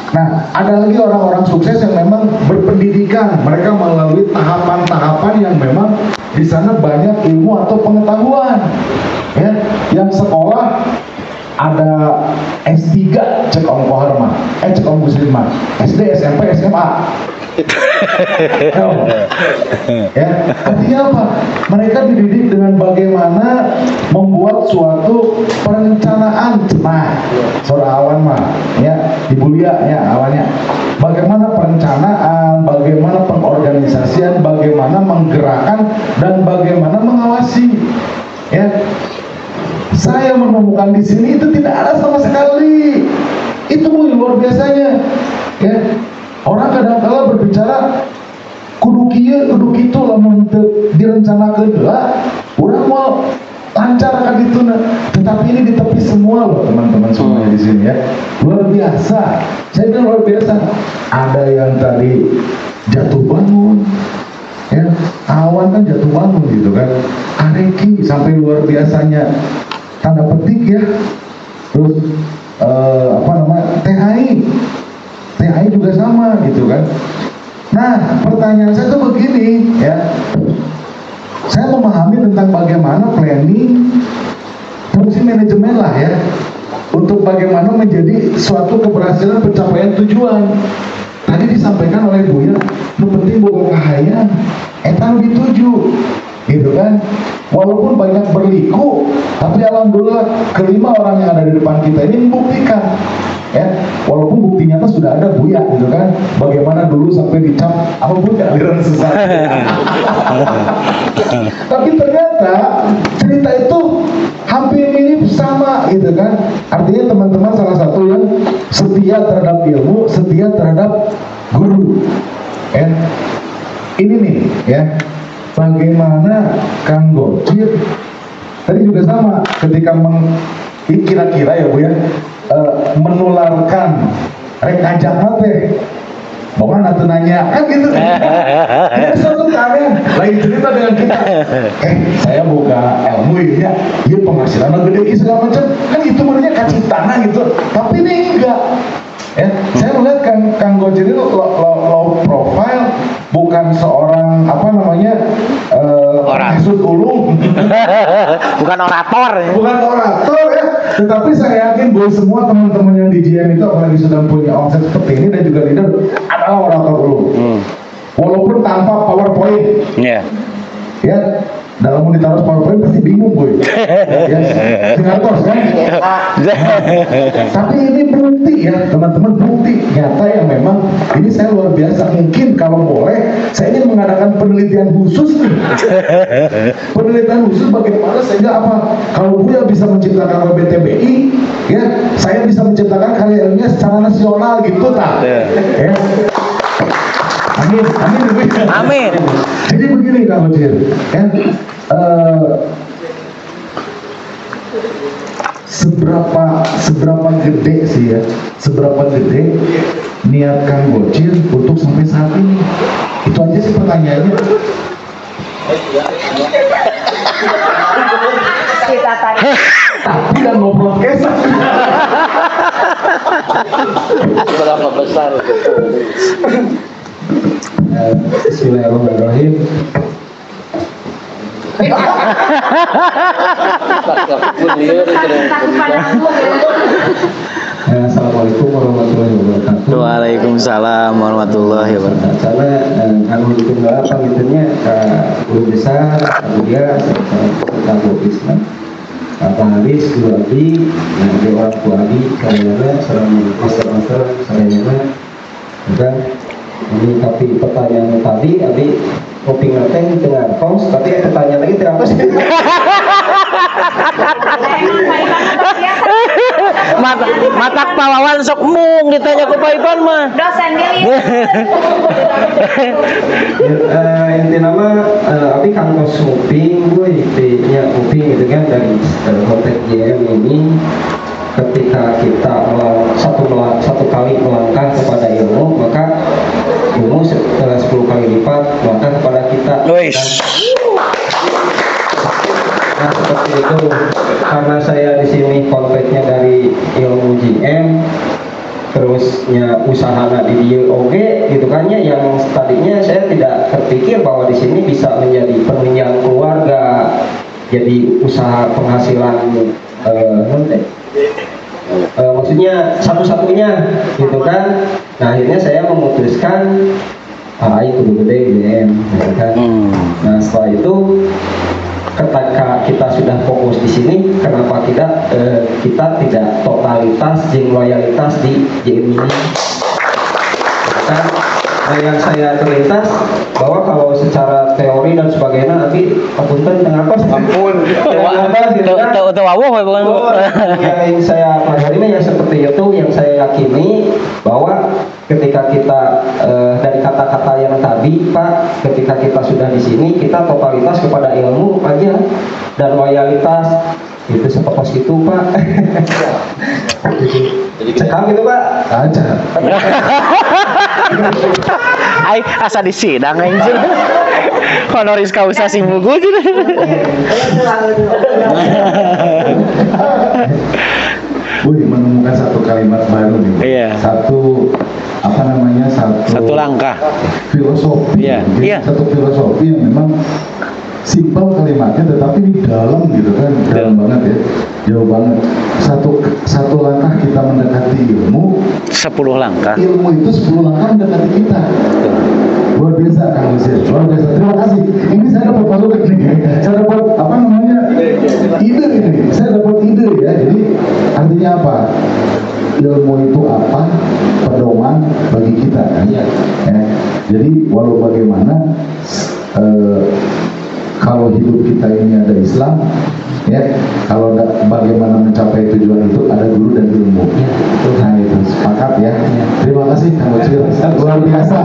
Speaker 5: Nah, ada lagi orang-orang sukses yang memang berpendidikan, mereka melalui tahapan-tahapan yang memang di sana banyak ilmu atau pengetahuan, ya, yang sekolah ada S3 cek ongkoh mah, cek ongkoh muslimah, SD, SMP, SMA. Ya, artinya apa? Mereka dididik dengan bagaimana membuat suatu perencanaan. Nah, seorang awan mah, ya, ibu Lia, ya, awannya. Bagaimana perencanaan, bagaimana pengorganisasian, bagaimana menggerakkan dan bagaimana mengawasi. Ya, saya menemukan di sini itu tidak ada sama sekali. Itu luar biasanya. Ya, orang kadang-kala berbicara kudu kieu kudu kitu lamun teu direncanakeun heula urang mau lancar ka dituna, tetapi ini ditepi semua loh teman-teman semuanya di sini, ya, luar biasa. Saya bilang luar biasa. Ada yang tadi jatuh bangun, ya, awan kan jatuh bangun gitu kan, areki sampai luar biasanya tanda petik, ya, terus THI juga sama gitu kan. Nah, pertanyaan saya tuh begini, ya, saya memahami tentang bagaimana planning, fungsi manajemen lah, ya, untuk bagaimana menjadi suatu keberhasilan pencapaian tujuan. Tadi disampaikan oleh Buya, nu penting boga kahayang, eta nu dituju, gitu kan. Walaupun banyak berliku, tapi alhamdulillah kelima orang yang ada di depan kita ini membuktikan, ya, walaupun bukti nyata sudah ada Buya, gitu kan, bagaimana dulu sampai dicap apa Buya aliran sesat. Tapi ternyata cerita itu hampir mirip sama, gitu kan. Artinya teman-teman salah satu yang setia terhadap ilmu, setia terhadap guru, ya. Ini nih, ya, bagaimana Kang Gocir tadi juga sama ketika kira-kira, ya Bu, ya, menularkan rek ajakna teh bagaimana tuh nanya kan gitu. Ini suatu karya lain cerita dengan kita, saya buka ilmu ya, iya penghasilan gede segala macam kan, itu menurutnya kacitana gitu, tapi ini enggak, ya. Saya melihat Kang Gocir itu low profile, bukan seorang Maksud ulung
Speaker 2: bukan orator, ya.
Speaker 5: Bukan orator, ya. Tetapi saya yakin bahwa semua teman-teman yang di GM itu apalagi sudah punya omset seperti ini dan juga leader adalah orator ulung. Walaupun tanpa PowerPoint.
Speaker 2: Yeah.
Speaker 5: Ya, dalam ditaruh PowerPoint pasti bingung, boy. Ya, dengar tos kan? Tapi ini bukti, ya, teman-teman, bukti nyata yang memang ini saya luar biasa. Mungkin kalau boleh, saya ingin mengadakan penelitian khusus nih. Penelitian khusus bagaimana sehingga apa? Kalau Buya bisa menciptakan WBTBI, ya, saya bisa menciptakan karya ilmiah secara nasional gitu, tak? Ya. Amin, amin,
Speaker 2: amin.
Speaker 5: Jadi begini Kak Gocir, ya, seberapa gede sih, ya, seberapa gede niat Kang Gocir untuk sampai saat ini? Itu aja sih pertanyaannya.
Speaker 3: Kita tarik.
Speaker 5: Tapi dan ngobrol kesah.
Speaker 4: Berapa besar?
Speaker 1: Bismillahirrahmanirrahim. Assalamualaikum warahmatullahi wabarakatuh.
Speaker 2: Waalaikumsalam warahmatullahi wabarakatuh.
Speaker 1: Karena alhamdulillah panggilnya guru besar, kemudian serta guru Islam. Pak Haris, Guru Abi, dan orang tua Abi, kalian serang master saya dan ini. Tapi pertanyaan tadi Abi kopi ngeteng dengan kos, tapi pertanyaan lagi tidak apa sih?
Speaker 2: matak pawawan sok mung ditanya ke Pak Ipan mah.
Speaker 3: Dosen diri.
Speaker 1: Inti nama abi kantos nguping gue nya nguping gitu kan dari konteks JM ini ketika kita satu kali melangkah kepada ilmu maka ilmu 10 kali lipat melangkah kepada kita. Nah seperti itu karena saya di sini konteksnya dari ilmu JM terusnya usahana di dia oke gitu kan ya yang tadinya saya tidak terpikir bahwa di sini bisa menjadi penunjang keluarga jadi usaha penghasilan maksudnya satu-satunya gitu kan. Nah akhirnya saya memutuskan itu gede BM gitu kan. Nah setelah itu ketika kita sudah fokus di sini kenapa kita tidak totalitas jeng loyalitas di JM ini kan. Yang saya terlintas bahwa kalau secara teori dan sebagainya nanti apunten kenapa
Speaker 4: Ampun.
Speaker 1: yang saya pelajari yang seperti itu yang saya yakini bahwa ketika kita dari kata-kata yang tadi Pak ketika kita sudah di sini kita totalitas kepada ilmu aja dan loyalitas itu seperti itu Pak. Cekam gitu Pak
Speaker 5: aja.
Speaker 2: Ai asa disidang anjir. Honoris causa si buku gitu.
Speaker 5: Wih, menemukan satu kalimat baru nih.
Speaker 2: Iya.
Speaker 5: Satu
Speaker 2: Satu langkah.
Speaker 5: Filosofi.
Speaker 2: Iya.
Speaker 5: Jadi
Speaker 2: Iya.
Speaker 5: satu filosofi yang memang simpel kalimatnya tetapi di dalam gitu kan. Dalam banget ya. Jauh banget. Satu langkah kita mendekati ilmu.
Speaker 2: 10 langkah.
Speaker 5: Ilmu itu 10 langkah mendekati kita. Luar biasa Kang Lusier, luar biasa. Terima kasih. Ini saya dapat masukan nih. Saya dapat ide ini. Saya dapat ide ya. Jadi artinya apa? Ilmu itu apa? Pedoman bagi kita kan. Ya. Jadi walau bagaimana kalau hidup kita ini ada Islam, ya kalau bagaimana mencapai tujuan itu ada guru dan ilmu. Nah itu sepakat ya. Terima kasih Kang Ucil, luar biasa.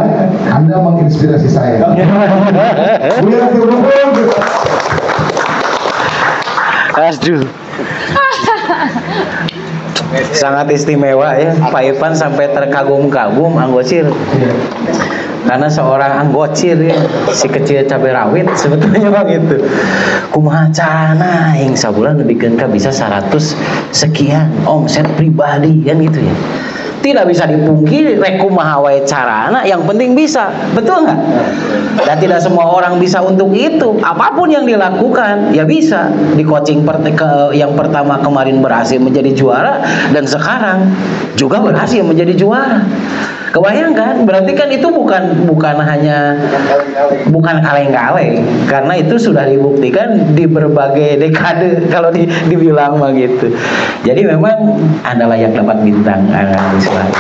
Speaker 5: Anda menginspirasi saya.
Speaker 2: Aduh. Sangat istimewa ya Pak Ipan sampai terkagum-kagum anggocir. Karena seorang anggocir ya, si kecil cabai rawit sebetulnya bang itu kumaha cana yang sabulan lebihkan bisa 100 sekian omset pribadi kan gitu ya. Tidak bisa dipungkiri kumaha wae carana yang penting bisa, betul nggak? Dan tidak semua orang bisa untuk itu. Apapun yang dilakukan ya bisa. Di coaching yang pertama kemarin berhasil menjadi juara dan sekarang juga berhasil menjadi juara. Kebayangkan, berarti kan itu bukan hanya kaleng-kaleng, karena itu sudah dibuktikan di berbagai dekade kalau dibilang mah gitu. Jadi memang Anda layak dapat bintang Islam.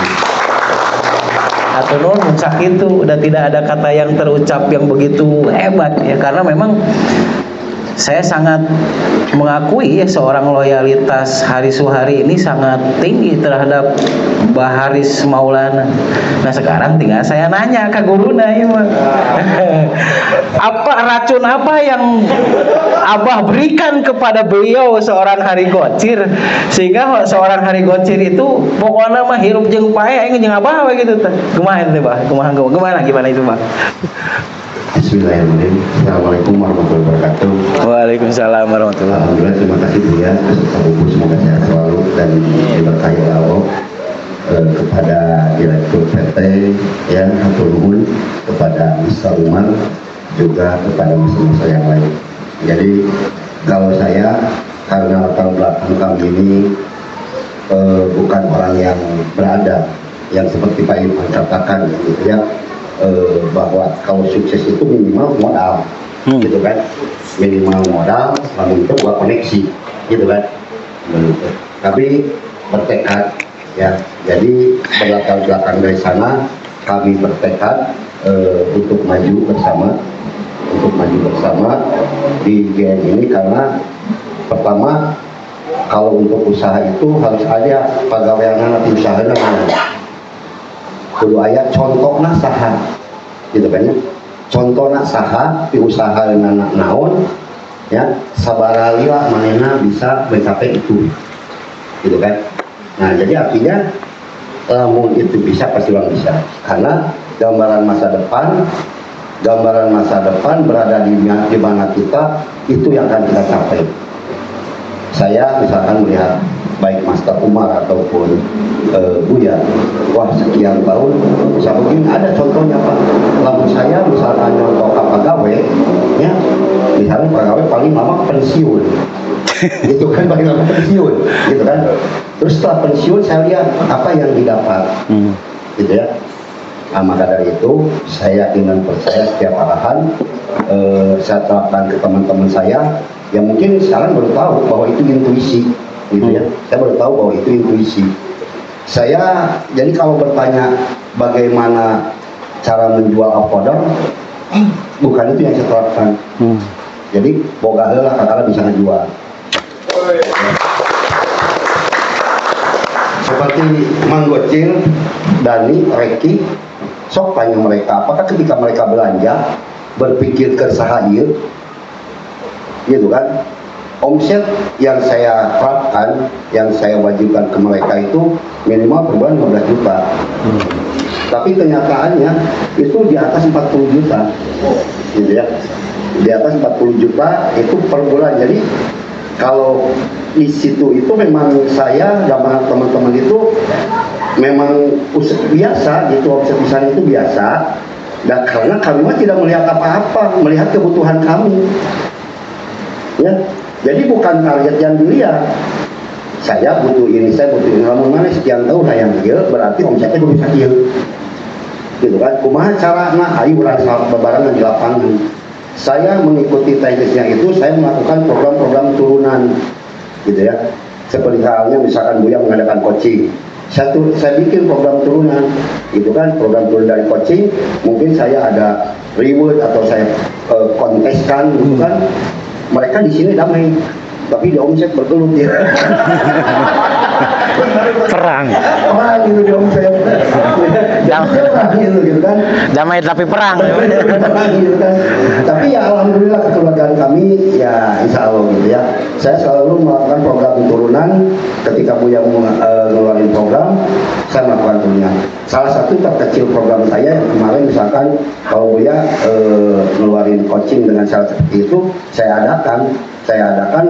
Speaker 2: Atau muncak itu udah tidak ada kata yang terucap yang begitu hebat ya, karena memang saya sangat mengakui ya seorang loyalitas Haris Suhari ini sangat tinggi terhadap Mbah Haris Maulana. Nah sekarang tinggal saya nanya ke guruna ya Bang. Apa racun apa yang Abah berikan kepada beliau seorang Hari Gocir sehingga seorang Hari Gocir itu pokoknya mah hirup jeung pae aing jeung Abah we gitu teh. Kumaha itu Bang? Gimana itu Bang?
Speaker 8: Bismillahirrahmanirrahim. Assalamualaikum warahmatullahi wabarakatuh.
Speaker 2: Waalaikumsalam warahmatullahi wabarakatuh.
Speaker 8: Alhamdulillah, terima kasih Bu ya beserta Ibu, semoga sehat selalu dan diberkahi Allah. Kepada Direktur PT ya, hatur nuhun, kepada Mr. Umar, juga kepada masa-masa yang lain. Jadi kalau saya karena latar belakang kami ini bukan orang yang beradab, yang seperti Pak Irfan katakan gitu ya. Bahwa kalau sukses itu minimal modal, gitu kan, minimal modal, lalu itu buat koneksi, gitu kan. Tapi bertekad, ya. Jadi belakang dari sana kami bertekad untuk maju bersama di GM ini karena pertama kalau untuk usaha itu harus ada pagaweanana ti usahana kudu aya contohna saha gitu kan ya, contohna saha ti usahana naon ya, sabarali lah manehna bisa mencapai itu gitu kan. Nah jadi artinya lamun itu bisa pasti orang bisa, karena gambaran masa depan berada di mana kita, itu yang akan kita capai. Saya misalkan melihat baik Master Umar ataupun Buya, wah sekian tahun bisa begini, ada contohnya Pak. Lamun saya misalkan nyontok pegawai ya, misalnya pegawai paling lama pensiun gitu kan, paling lama pensiun gitu kan. Terus setelah pensiun saya lihat apa yang didapat gitu ya. Nah, maka dari itu saya yakin dan percaya setiap arahan saya terapkan ke teman-teman saya yang mungkin sekarang baru tahu bahwa itu intuisi gitu ya. Saya baru tahu bahwa itu intuisi. Saya jadi kalau bertanya bagaimana cara menjual avoder, bukan itu yang saya terapkan. Jadi boga heula kakala bisa ngejual. Seperti Manggocil, Dani, Reki, sok tanya mereka, apakah ketika mereka belanja berpikir ke saha ieu gitu kan. Omset yang saya terapkan, yang saya wajibkan ke mereka itu minimal per bulan 15 juta. Tapi kenyataannya itu di atas 40 juta gitu ya. Di atas 40 juta itu per bulan. Jadi kalau di situ itu memang saya sama teman-teman itu memang biasa gitu, omset di sana itu biasa. Dan karena kami mah tidak melihat apa-apa, melihat kebutuhan kami. Ya, jadi bukan target yang dilihat. Saya butuh ini, saya butuh ini. Lamun mana sekian tahun hayang ieu, berarti omsetnya kudu bisa ieu. Gitu kan? Kumaha carana ayo urang bebarengan di lapangan. Saya mengikuti teknisnya itu, saya melakukan program-program turunan gitu ya. Seperti halnya misalkan Buya mengadakan coaching. Saya bikin program turunan gitu kan, program turun dari coaching, mungkin saya ada reward atau saya konteskan gitu kan. Mereka di sini damai, tapi di omset bergelut ya.
Speaker 2: Perang
Speaker 8: gitu di omset. Gitu kan.
Speaker 2: Damai tapi perang.
Speaker 8: Gitu kan. Tapi ya alhamdulillah kekeluargaan kami ya insya Allah gitu ya. Saya selalu melakukan program turunan. Ketika Buya ngeluarin program, saya melakukan turunan. Salah satu terkecil program saya yang kemarin misalkan kalau Buya ngeluarin coaching dengan syarat seperti itu, saya adakan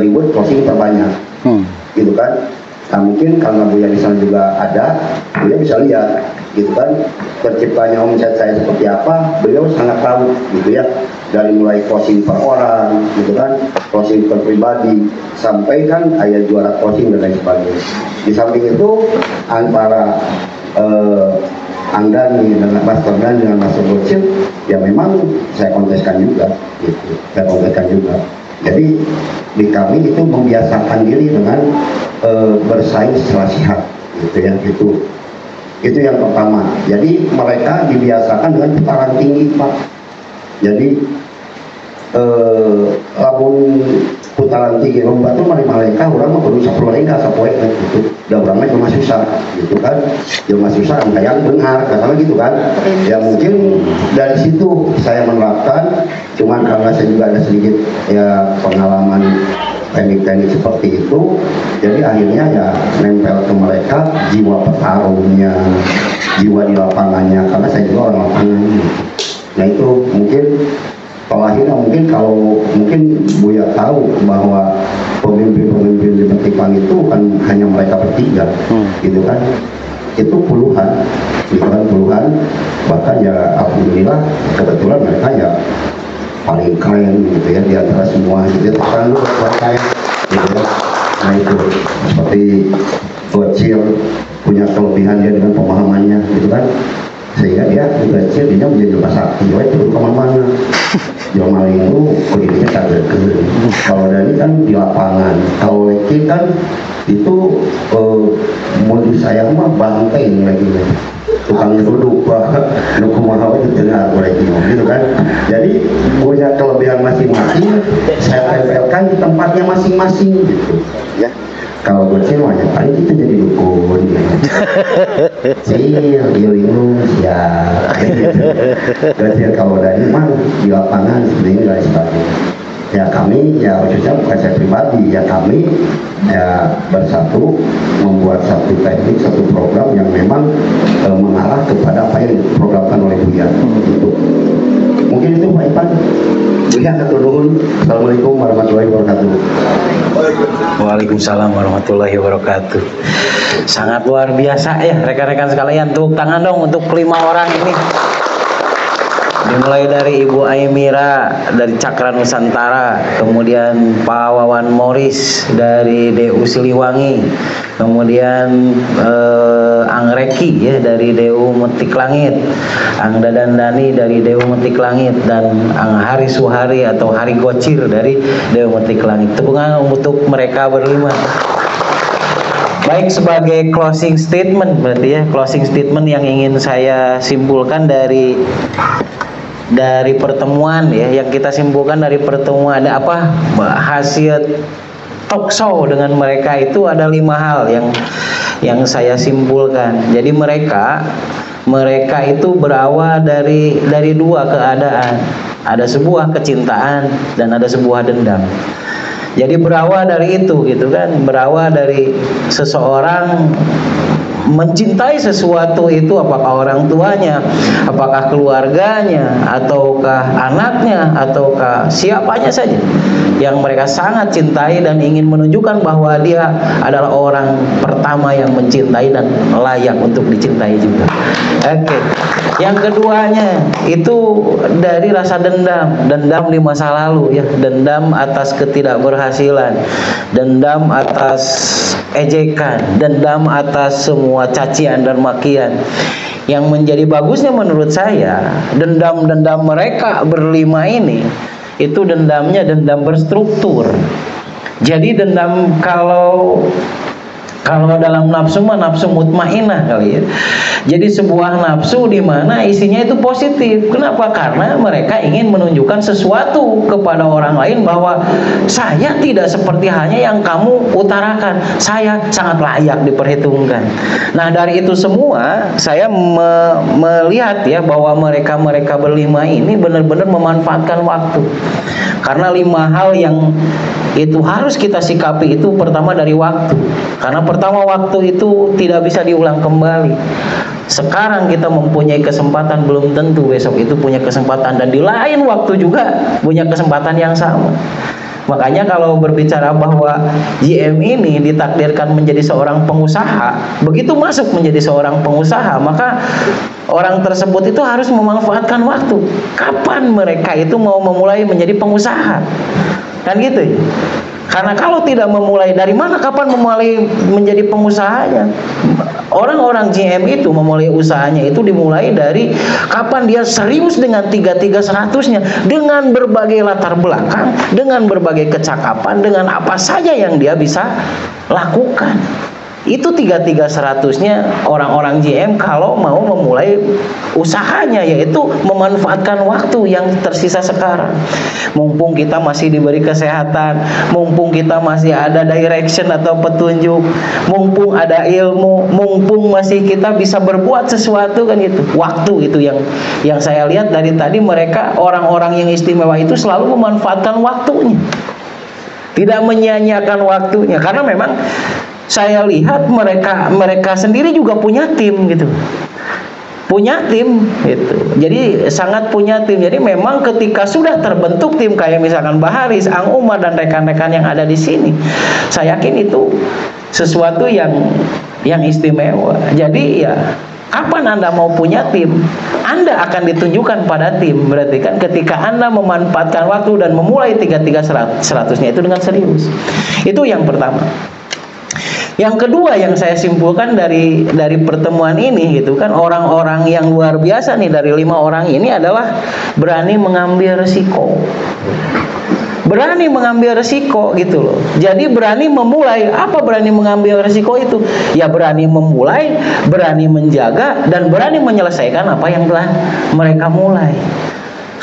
Speaker 8: reward closing terbanyak. Gitu kan. Nah mungkin karena Buya di sana juga ada, Buya bisa lihat gitu kan, terciptanya omset saya seperti apa, beliau sangat tahu gitu ya, dari mulai closing per orang gitu kan, closing per pribadi, sampai kan ayah juara closing dan lain sebagainya. Di samping itu antara Andani dengan Master Dan dengan Master Bocil, ya memang saya konteskan juga gitu, saya konteskan juga. Jadi di kami itu membiasakan diri dengan bersaing secara sehat gitu ya, itu yang pertama. Jadi mereka dibiasakan dengan putaran tinggi Pak. Jadi lamun putaran tinggi lomba itu mereka orang mah kudu 10 rengga sapoe gitu. Da urang mah cuma susah gitu kan. Cuma susah angka yang benar katanya gitu kan. Ya mungkin dari situ saya menerapkan, cuman karena saya juga ada sedikit ya pengalaman teknik-teknik seperti itu, jadi akhirnya ya nempel ke mereka jiwa petarungnya, jiwa di lapangannya, karena saya juga orang lapangan. Nah itu mungkin pelahirnya, mungkin kalau mungkin Buya tahu bahwa pemimpin-pemimpin di Petipan itu kan hanya mereka bertiga, gitu kan, itu puluhan, gitu kan, puluhan, bahkan ya alhamdulillah kebetulan mereka ya paling keren gitu ya di antara semua gitu ya, terus lu keren gitu ya. Nah itu seperti Bocil punya kelebihan dia dengan pemahamannya gitu kan, sehingga dia Bocil dia menjadi rumah sakti, itu kemana-mana yang maling lu begini kagak. Kalau Dani kan di lapangan, kalau Leki kan itu modus saya mah banteng lagi tukang duduk nu kumaha we dengar oleh gitu kan. Jadi punya kelebihan masing-masing, saya tempelkan di tempatnya masing-masing gitu ya. Kalau bocil banyak paling kita jadi dukun gitu. Cil, linglung ya. Bocil kalau dari mah di lapangan seperti ini dan sebagainya. Ya kami, ya khususnya bukan saya pribadi, ya kami ya bersatu membuat satu teknik, satu program yang memang mengarah kepada apa yang diprogramkan oleh Buya. Gitu. Mungkin itu Pak Ipan. Buya hatur nuhun. Assalamualaikum warahmatullahi wabarakatuh.
Speaker 2: Waalaikumsalam warahmatullahi wabarakatuh. Sangat luar biasa ya rekan-rekan sekalian. Tepuk tangan dong untuk 5 orang ini. Dimulai dari Ibu Aimira dari Cakra Nusantara, kemudian Pak Wawan Morris dari DU Siliwangi, kemudian Angreki ya dari DU Metik Langit, Ang Dadan Dani dari DU Metik Langit, dan Ang Hari Suhari atau Hari Gocir dari DU Metik Langit. Tepuk tangan untuk mereka berlima. Baik, sebagai closing statement berarti ya, closing statement yang ingin saya simpulkan dari pertemuan ya, yang kita simpulkan dari pertemuan ada apa hasil talk show dengan mereka itu ada 5 hal yang saya simpulkan. Jadi mereka itu berawal dari 2 keadaan, ada sebuah kecintaan dan ada sebuah dendam. Jadi berawal dari itu gitu kan, berawal dari seseorang mencintai sesuatu itu, apakah orang tuanya, apakah keluarganya, ataukah anaknya, ataukah siapanya saja yang mereka sangat cintai dan ingin menunjukkan bahwa dia adalah orang pertama yang mencintai dan layak untuk dicintai juga. Oke. Yang keduanya itu dari rasa dendam di masa lalu ya, dendam atas ketidakberhasilan, dendam atas ejekan, dendam atas semua cacian dan makian. Yang menjadi bagusnya menurut saya, dendam mereka berlima ini itu dendamnya dendam berstruktur. Jadi dendam kalau dalam nafsu mah nafsu mutmainah kali ya. Jadi sebuah nafsu di mana isinya itu positif. Kenapa? Karena mereka ingin menunjukkan sesuatu kepada orang lain bahwa saya tidak seperti halnya yang kamu utarakan. Saya sangat layak diperhitungkan. Nah, dari itu semua saya melihat ya bahwa mereka berlima ini benar-benar memanfaatkan waktu. Karena 5 hal yang itu harus kita sikapi itu pertama dari waktu. Karena pertama waktu itu tidak bisa diulang kembali. Sekarang kita mempunyai kesempatan, belum tentu besok itu punya kesempatan, dan di lain waktu juga punya kesempatan yang sama. Makanya kalau berbicara bahwa JM ini ditakdirkan menjadi seorang pengusaha, begitu masuk menjadi seorang pengusaha, maka orang tersebut itu harus memanfaatkan waktu. Kapan mereka itu mau memulai menjadi pengusaha? Kan gitu ya? Karena kalau tidak memulai, dari mana kapan memulai menjadi pengusahanya? Orang-orang GM itu memulai usahanya itu dimulai dari kapan dia serius dengan 3-3-100-nya, dengan berbagai latar belakang, dengan berbagai kecakapan, dengan apa saja yang dia bisa lakukan. Itu 3-3-100-nya orang-orang GM kalau mau memulai usahanya, yaitu memanfaatkan waktu yang tersisa sekarang. Mumpung kita masih diberi kesehatan, mumpung kita masih ada direction atau petunjuk, mumpung ada ilmu, mumpung masih kita bisa berbuat sesuatu, kan gitu. Waktu itu yang saya lihat dari tadi, mereka orang-orang yang istimewa itu selalu memanfaatkan waktunya. Tidak menyia-nyiakan waktunya, karena memang saya lihat mereka sendiri juga punya tim gitu. Punya tim gitu. Jadi sangat punya tim. Jadi memang ketika sudah terbentuk tim kayak misalkan Baharis, Ang Umar dan rekan-rekan yang ada di sini, saya yakin itu sesuatu yang istimewa. Jadi ya, kapan Anda mau punya tim, Anda akan ditunjukkan pada tim. Berarti kan ketika Anda memanfaatkan waktu dan memulai 3-3-100-nya itu dengan serius. Itu yang pertama. Yang kedua yang saya simpulkan dari pertemuan ini gitu kan, orang-orang yang luar biasa nih dari 5 orang ini adalah berani mengambil resiko. berani mengambil resiko gitu loh. Jadi berani memulai. Apa berani mengambil resiko itu? Ya berani memulai, berani menjaga, dan berani menyelesaikan apa yang telah mereka mulai.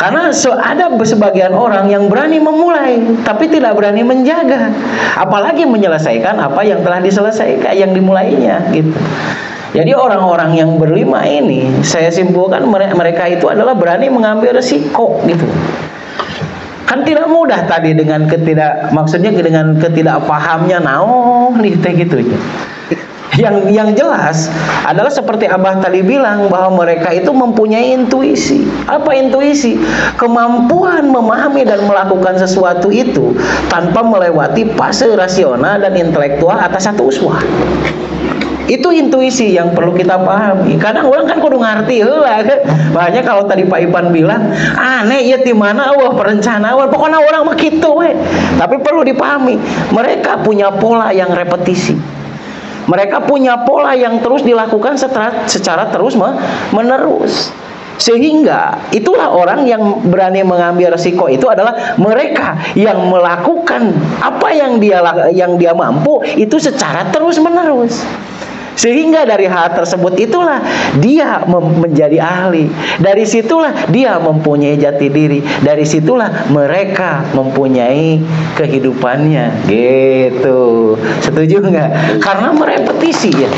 Speaker 2: Karena ada sebagian orang yang berani memulai tapi tidak berani menjaga, apalagi menyelesaikan apa yang telah diselesaikan, yang dimulainya gitu. Jadi orang-orang yang berlima ini, saya simpulkan mereka itu adalah berani mengambil resiko gitu. Kan tidak mudah tadi dengan maksudnya dengan ketidakpahamnya nih teh gitu ya. Yang jelas adalah seperti Abah tadi bilang bahwa mereka itu mempunyai intuisi. Apa intuisi? Kemampuan memahami dan melakukan sesuatu itu tanpa melewati fase rasional dan intelektual atas satu uswah. Itu intuisi yang perlu kita pahami. Kadang orang kan kudu ngerti heula kan. Makanya kalau tadi Pak Ipan bilang, aneh ya di mana Allah perencanaan, pokoknya orang mah kitu we. Tapi perlu dipahami, mereka punya pola yang repetisi. Mereka punya pola yang terus dilakukan secara terus menerus. Sehingga itulah orang yang berani mengambil resiko itu adalah mereka yang melakukan apa yang dia mampu itu secara terus menerus. Sehingga dari hal tersebut itulah dia menjadi ahli. Dari situlah dia mempunyai jati diri. Dari situlah mereka mempunyai kehidupannya. Gitu. Setuju nggak? Karena merepetisi ya.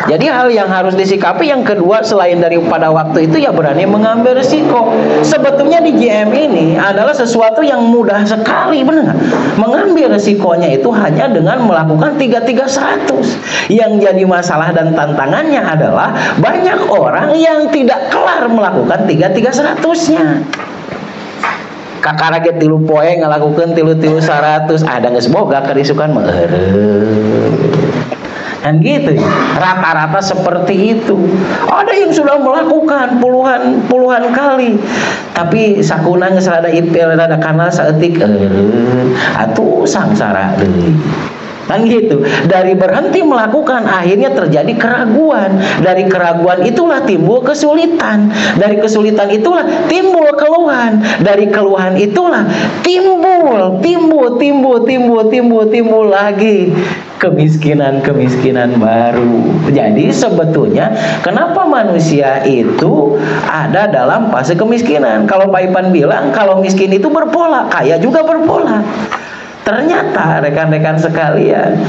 Speaker 2: Jadi hal yang harus disikapi yang kedua selain daripada waktu itu ya berani mengambil risiko. Sebetulnya di JM ini adalah sesuatu yang mudah sekali, benar nggak? Mengambil risikonya itu hanya dengan melakukan 3-3-100. Yang jadi masalah dan tantangannya adalah banyak orang yang tidak kelar melakukan 3-3-100-nya. Kakaraget tilu poe ngalakukeun 3-3-100, ada geus boga kerisukan kan gitu ya. Rata-rata seperti itu. Ada yang sudah melakukan puluhan kali, tapi sakuna geus rada ipil rada kana saeutik atuh sangsara deui. Kan gitu. Dari berhenti melakukan akhirnya terjadi keraguan. Dari keraguan itulah timbul kesulitan. Dari kesulitan itulah timbul keluhan. Dari keluhan itulah timbul lagi kemiskinan baru. Jadi sebetulnya kenapa manusia itu ada dalam fase kemiskinan? Kalau Pak Ipan bilang kalau miskin itu berpola, kaya juga berpola. Ternyata rekan-rekan sekalian,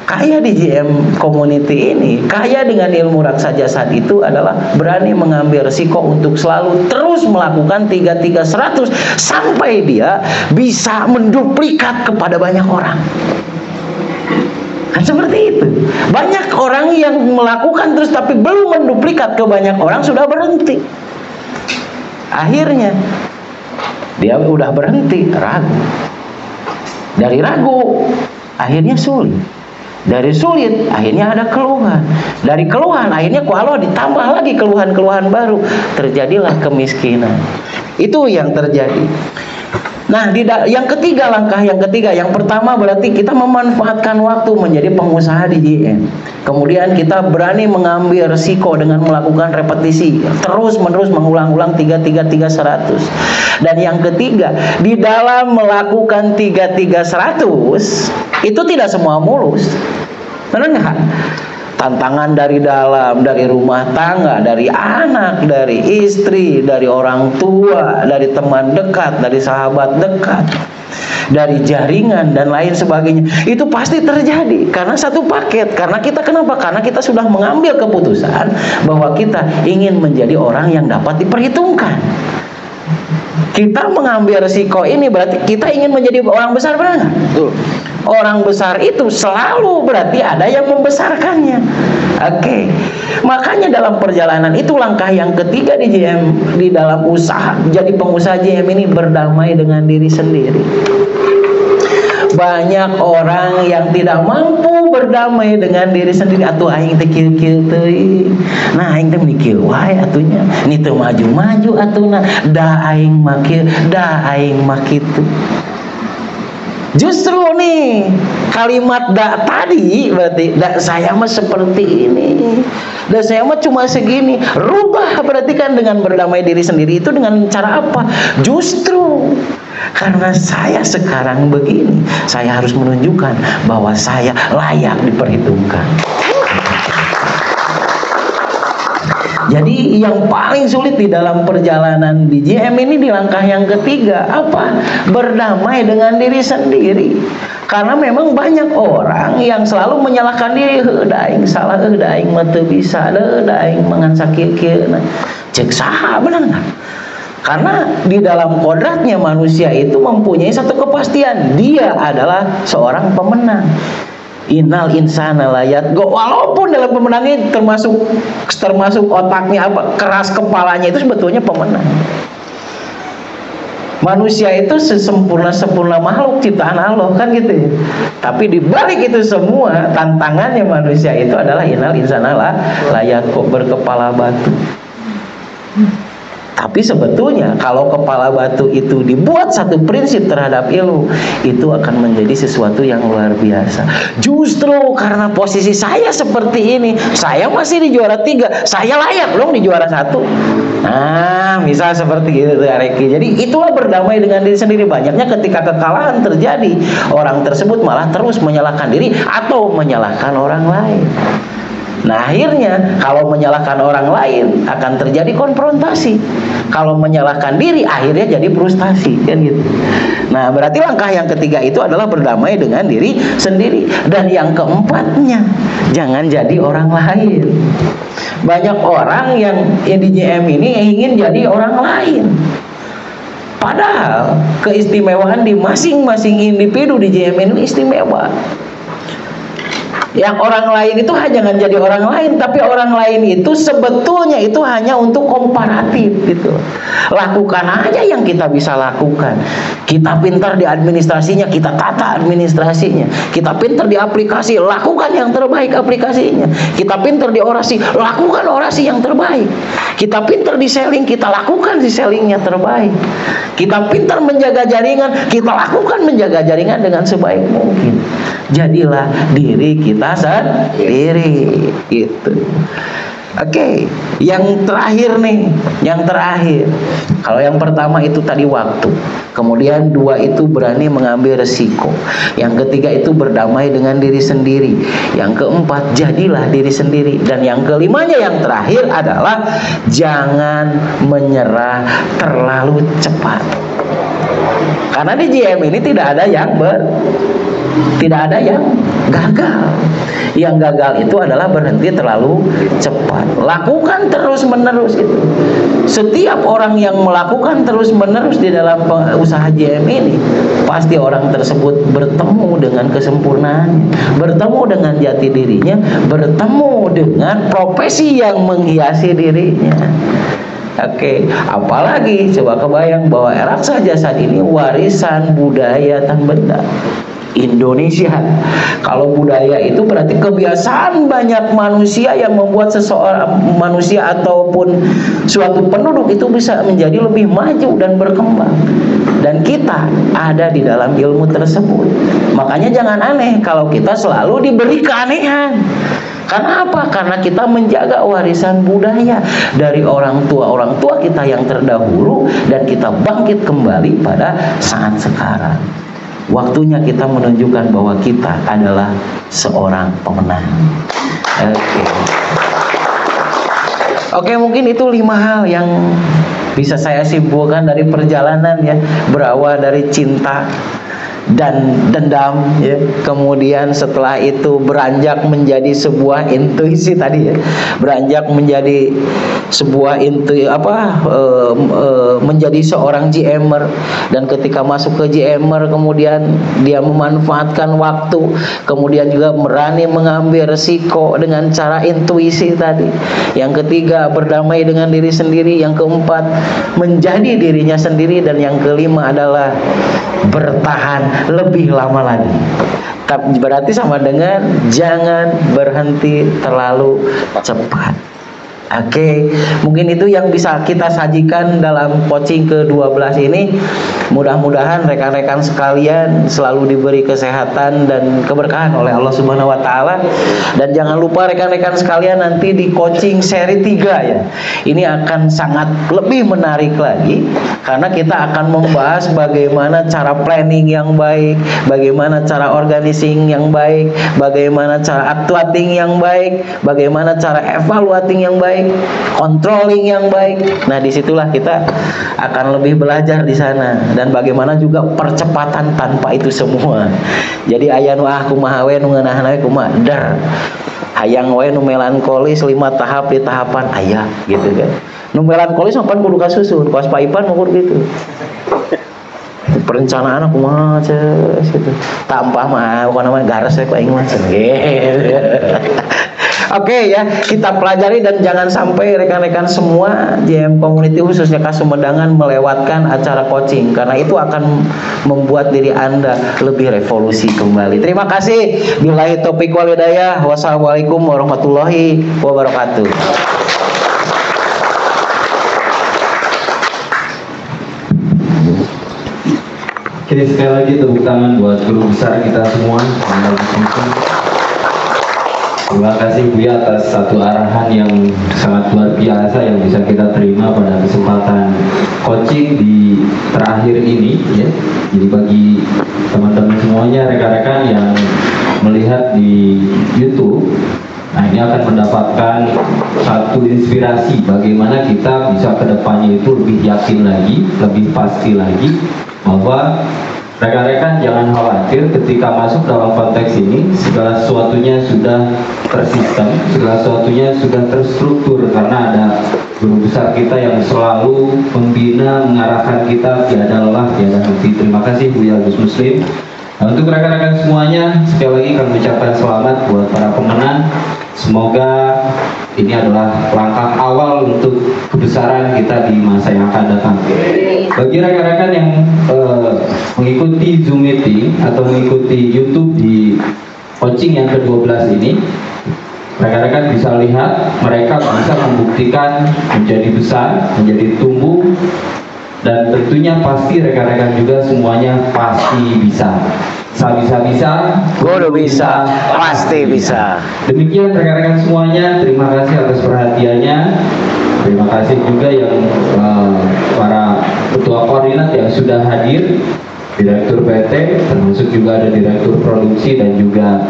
Speaker 2: kaya di JM Community ini, kaya dengan ilmu raksa jasad itu adalah berani mengambil resiko untuk selalu terus melakukan 3-3-100 sampai dia bisa menduplikat kepada banyak orang. Kan seperti itu. Banyak orang yang melakukan terus tapi belum menduplikat ke banyak orang sudah berhenti. Akhirnya dia udah berhenti, ragu. Dari ragu akhirnya sulit. Dari sulit akhirnya ada keluhan. Dari keluhan akhirnya kalau ditambah lagi keluhan-keluhan baru, terjadilah kemiskinan. Itu yang terjadi. Nah, yang ketiga, langkah yang ketiga, yang pertama berarti kita memanfaatkan waktu menjadi pengusaha di JM. Kemudian kita berani mengambil resiko dengan melakukan repetisi, terus menerus mengulang-ulang 3-3-3-100. Dan yang ketiga, di dalam melakukan 3-3-100 itu tidak semua mulus. Benar nggak? Tantangan dari dalam, dari rumah tangga, dari anak, dari istri, dari orang tua, dari teman dekat, dari sahabat dekat, dari jaringan dan lain sebagainya. Itu pasti terjadi karena satu paket. Karena kita kenapa? Karena kita sudah mengambil keputusan bahwa kita ingin menjadi orang yang dapat diperhitungkan. Kita mengambil resiko ini berarti kita ingin menjadi orang besar, benar nggak? Orang besar itu selalu berarti ada yang membesarkannya. Oke. Makanya dalam perjalanan itu langkah yang ketiga di JM, di dalam usaha jadi pengusaha JM ini berdamai dengan diri sendiri. Banyak orang yang tidak mampu berdamai dengan diri sendiri. Atuh aing teh kieu-kieu teuing. Nah aing teh mikir wae atunya. Ni teu maju-maju atuna. Da aing mah kieu, da aing mah kitu. Justru nih kalimat da tadi berarti da saya mah seperti ini, da saya mah cuma segini. Rubah berarti kan dengan berdamai diri sendiri itu dengan cara apa? Justru Karena saya sekarang begini, saya harus menunjukkan bahwa saya layak diperhitungkan. Jadi yang paling sulit di dalam perjalanan di JM ini di langkah yang ketiga apa? Berdamai dengan diri sendiri. Karena memang banyak orang yang selalu menyalahkan diri, daing salah, daing mah teu bisa, daing mangan sakieu-kieu. Cek saha benar enggak? Karena di dalam kodratnya manusia itu mempunyai satu kepastian, dia adalah seorang pemenang. Innal insana layat go, walaupun dalam pemenang ini termasuk otaknya apa, keras kepalanya, itu sebetulnya pemenang. Manusia itu sesempurna-sempurna makhluk ciptaan Allah kan gitu ya. Tapi di balik itu semua tantangannya manusia itu adalah innal insana layat go, berkepala batu. Tapi sebetulnya kalau kepala batu itu dibuat satu prinsip terhadap ilmu, itu akan menjadi sesuatu yang luar biasa. Justru karena posisi saya seperti ini, saya masih di juara 3, saya layak dong di juara 1. Nah, misal seperti itu Areki. Jadi itulah berdamai dengan diri sendiri. Banyaknya ketika kekalahan terjadi, orang tersebut malah terus menyalahkan diri atau menyalahkan orang lain. Nah akhirnya kalau menyalahkan orang lain akan terjadi konfrontasi. Kalau menyalahkan diri akhirnya jadi frustasi kan gitu. Nah berarti langkah yang ketiga itu adalah berdamai dengan diri sendiri. Dan yang keempatnya, jangan jadi orang lain. Banyak orang yang di JM ini ingin jadi orang lain. Padahal keistimewaan di masing-masing individu di JM ini istimewa. Yang orang lain itu jangan jadi orang lain, tapi orang lain itu sebetulnya itu hanya untuk komparatif gitu. Lakukan aja yang kita bisa lakukan. Kita pintar di administrasinya, kita tata administrasinya. Kita pintar di aplikasi, lakukan yang terbaik aplikasinya. Kita pintar di orasi, lakukan orasi yang terbaik. Kita pintar di selling, kita lakukan di sellingnya terbaik. Kita pintar menjaga jaringan, kita lakukan menjaga jaringan dengan sebaik mungkin. Jadilah diri kita sendiri gitu. Oke, yang terakhir nih, yang terakhir. Kalau yang pertama itu tadi waktu, kemudian 2 itu berani mengambil resiko, yang ketiga itu berdamai dengan diri sendiri, yang keempat jadilah diri sendiri, dan yang kelimanya yang terakhir adalah jangan menyerah terlalu cepat. Karena di JM ini tidak ada yang gagal. Yang gagal itu adalah berhenti terlalu cepat. Lakukan terus menerus itu. Setiap orang yang melakukan terus menerus di dalam usaha JM ini, pasti orang tersebut bertemu dengan kesempurnaan, bertemu dengan jati dirinya, bertemu dengan profesi yang menghiasi dirinya. Oke, apalagi coba kebayang bahwa Raksa Jasad ini warisan budaya tan benda Indonesia. Kalau budaya itu berarti kebiasaan banyak manusia yang membuat seseorang manusia ataupun suatu penduduk itu bisa menjadi lebih maju dan berkembang. Dan kita ada di dalam ilmu tersebut. Makanya jangan aneh kalau kita selalu diberi keanehan. Karena apa? Karena kita menjaga warisan budaya dari orang tua kita yang terdahulu, dan kita bangkit kembali pada saat sekarang. Waktunya kita menunjukkan bahwa kita adalah seorang pemenang. Oke, mungkin itu 5 hal yang bisa saya simpulkan dari perjalanan ya, berawal dari cinta dan dendam ya, kemudian setelah itu beranjak menjadi sebuah intuisi tadi ya, beranjak menjadi sebuah menjadi seorang JMer, dan ketika masuk ke JMer kemudian dia memanfaatkan waktu, kemudian juga berani mengambil resiko dengan cara intuisi tadi. Yang ketiga berdamai dengan diri sendiri, yang keempat menjadi dirinya sendiri, dan yang kelima adalah bertahan lebih lama lagi. Berarti sama dengan jangan berhenti terlalu cepat. Oke, mungkin itu yang bisa kita sajikan dalam coaching ke-12 ini. Mudah-mudahan rekan-rekan sekalian selalu diberi kesehatan dan keberkahan oleh Allah Subhanahu wa taala. Dan jangan lupa rekan-rekan sekalian, nanti di coaching seri 3 ya. Ini akan sangat lebih menarik lagi karena kita akan membahas bagaimana cara planning yang baik, bagaimana cara organizing yang baik, bagaimana cara actuating yang baik, bagaimana cara evaluating yang baik, controlling yang baik. Nah, disitulah kita akan lebih belajar di sana, dan bagaimana juga percepatan tanpa itu semua. Jadi aya nu kumaha we nu ngeunahna we kumaha dar. Hayang we nu melankolis 5 tahap di tahapan aya gitu kan. Nu melankolis sampean kudu kasusun, kuas paipan ukur gitu. Perencanaan aku mah gitu. Tampah mah bukan namanya gares we ku aing mah. Oke ya, kita pelajari dan jangan sampai rekan-rekan semua JM Community khususnya Kasumbangan melewatkan acara coaching, karena itu akan membuat diri Anda lebih revolusi kembali. Terima kasih. Billahi taufiq wal hidayah. Wassalamualaikum warahmatullahi wabarakatuh.
Speaker 1: Oke, sekali lagi tepuk tangan buat guru besar kita semua. Terima kasih Buya atas satu arahan yang sangat luar biasa yang bisa kita terima pada kesempatan coaching di terakhir ini ya. Jadi bagi teman-teman semuanya, rekan-rekan yang melihat di YouTube, nah ini akan mendapatkan satu inspirasi bagaimana kita bisa kedepannya itu lebih yakin lagi, lebih pasti lagi bahwa rekan-rekan jangan khawatir ketika masuk dalam konteks ini, segala sesuatunya sudah tersistem, segala sesuatunya sudah terstruktur karena ada guru besar kita yang selalu membina, mengarahkan kita tiada lelah, tiada henti. Terima kasih Buya Gus Muslim. Nah, untuk rekan-rekan semuanya, sekali lagi kami ucapkan selamat buat para pemenang. Semoga ini adalah langkah awal untuk kebesaran kita di masa yang akan datang. Bagi rekan-rekan yang mengikuti Zoom meeting atau mengikuti YouTube di coaching yang ke-12 ini, rekan-rekan bisa lihat mereka bisa membuktikan menjadi besar, menjadi tumbuh, dan tentunya pasti rekan-rekan juga semuanya pasti bisa. Bisa,
Speaker 2: Guru bisa, pasti bisa.
Speaker 1: Demikian rekan-rekan semuanya, terima kasih atas perhatiannya. Terima kasih juga yang para ketua koordinat yang sudah hadir, Direktur PT, termasuk juga ada Direktur Produksi dan juga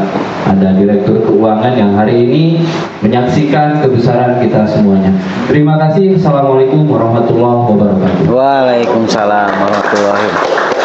Speaker 1: ada Direktur Keuangan yang hari ini menyaksikan kebesaran kita semuanya. Terima kasih. Assalamualaikum warahmatullahi wabarakatuh.
Speaker 2: Waalaikumsalam warahmatullahi wabarakatuh.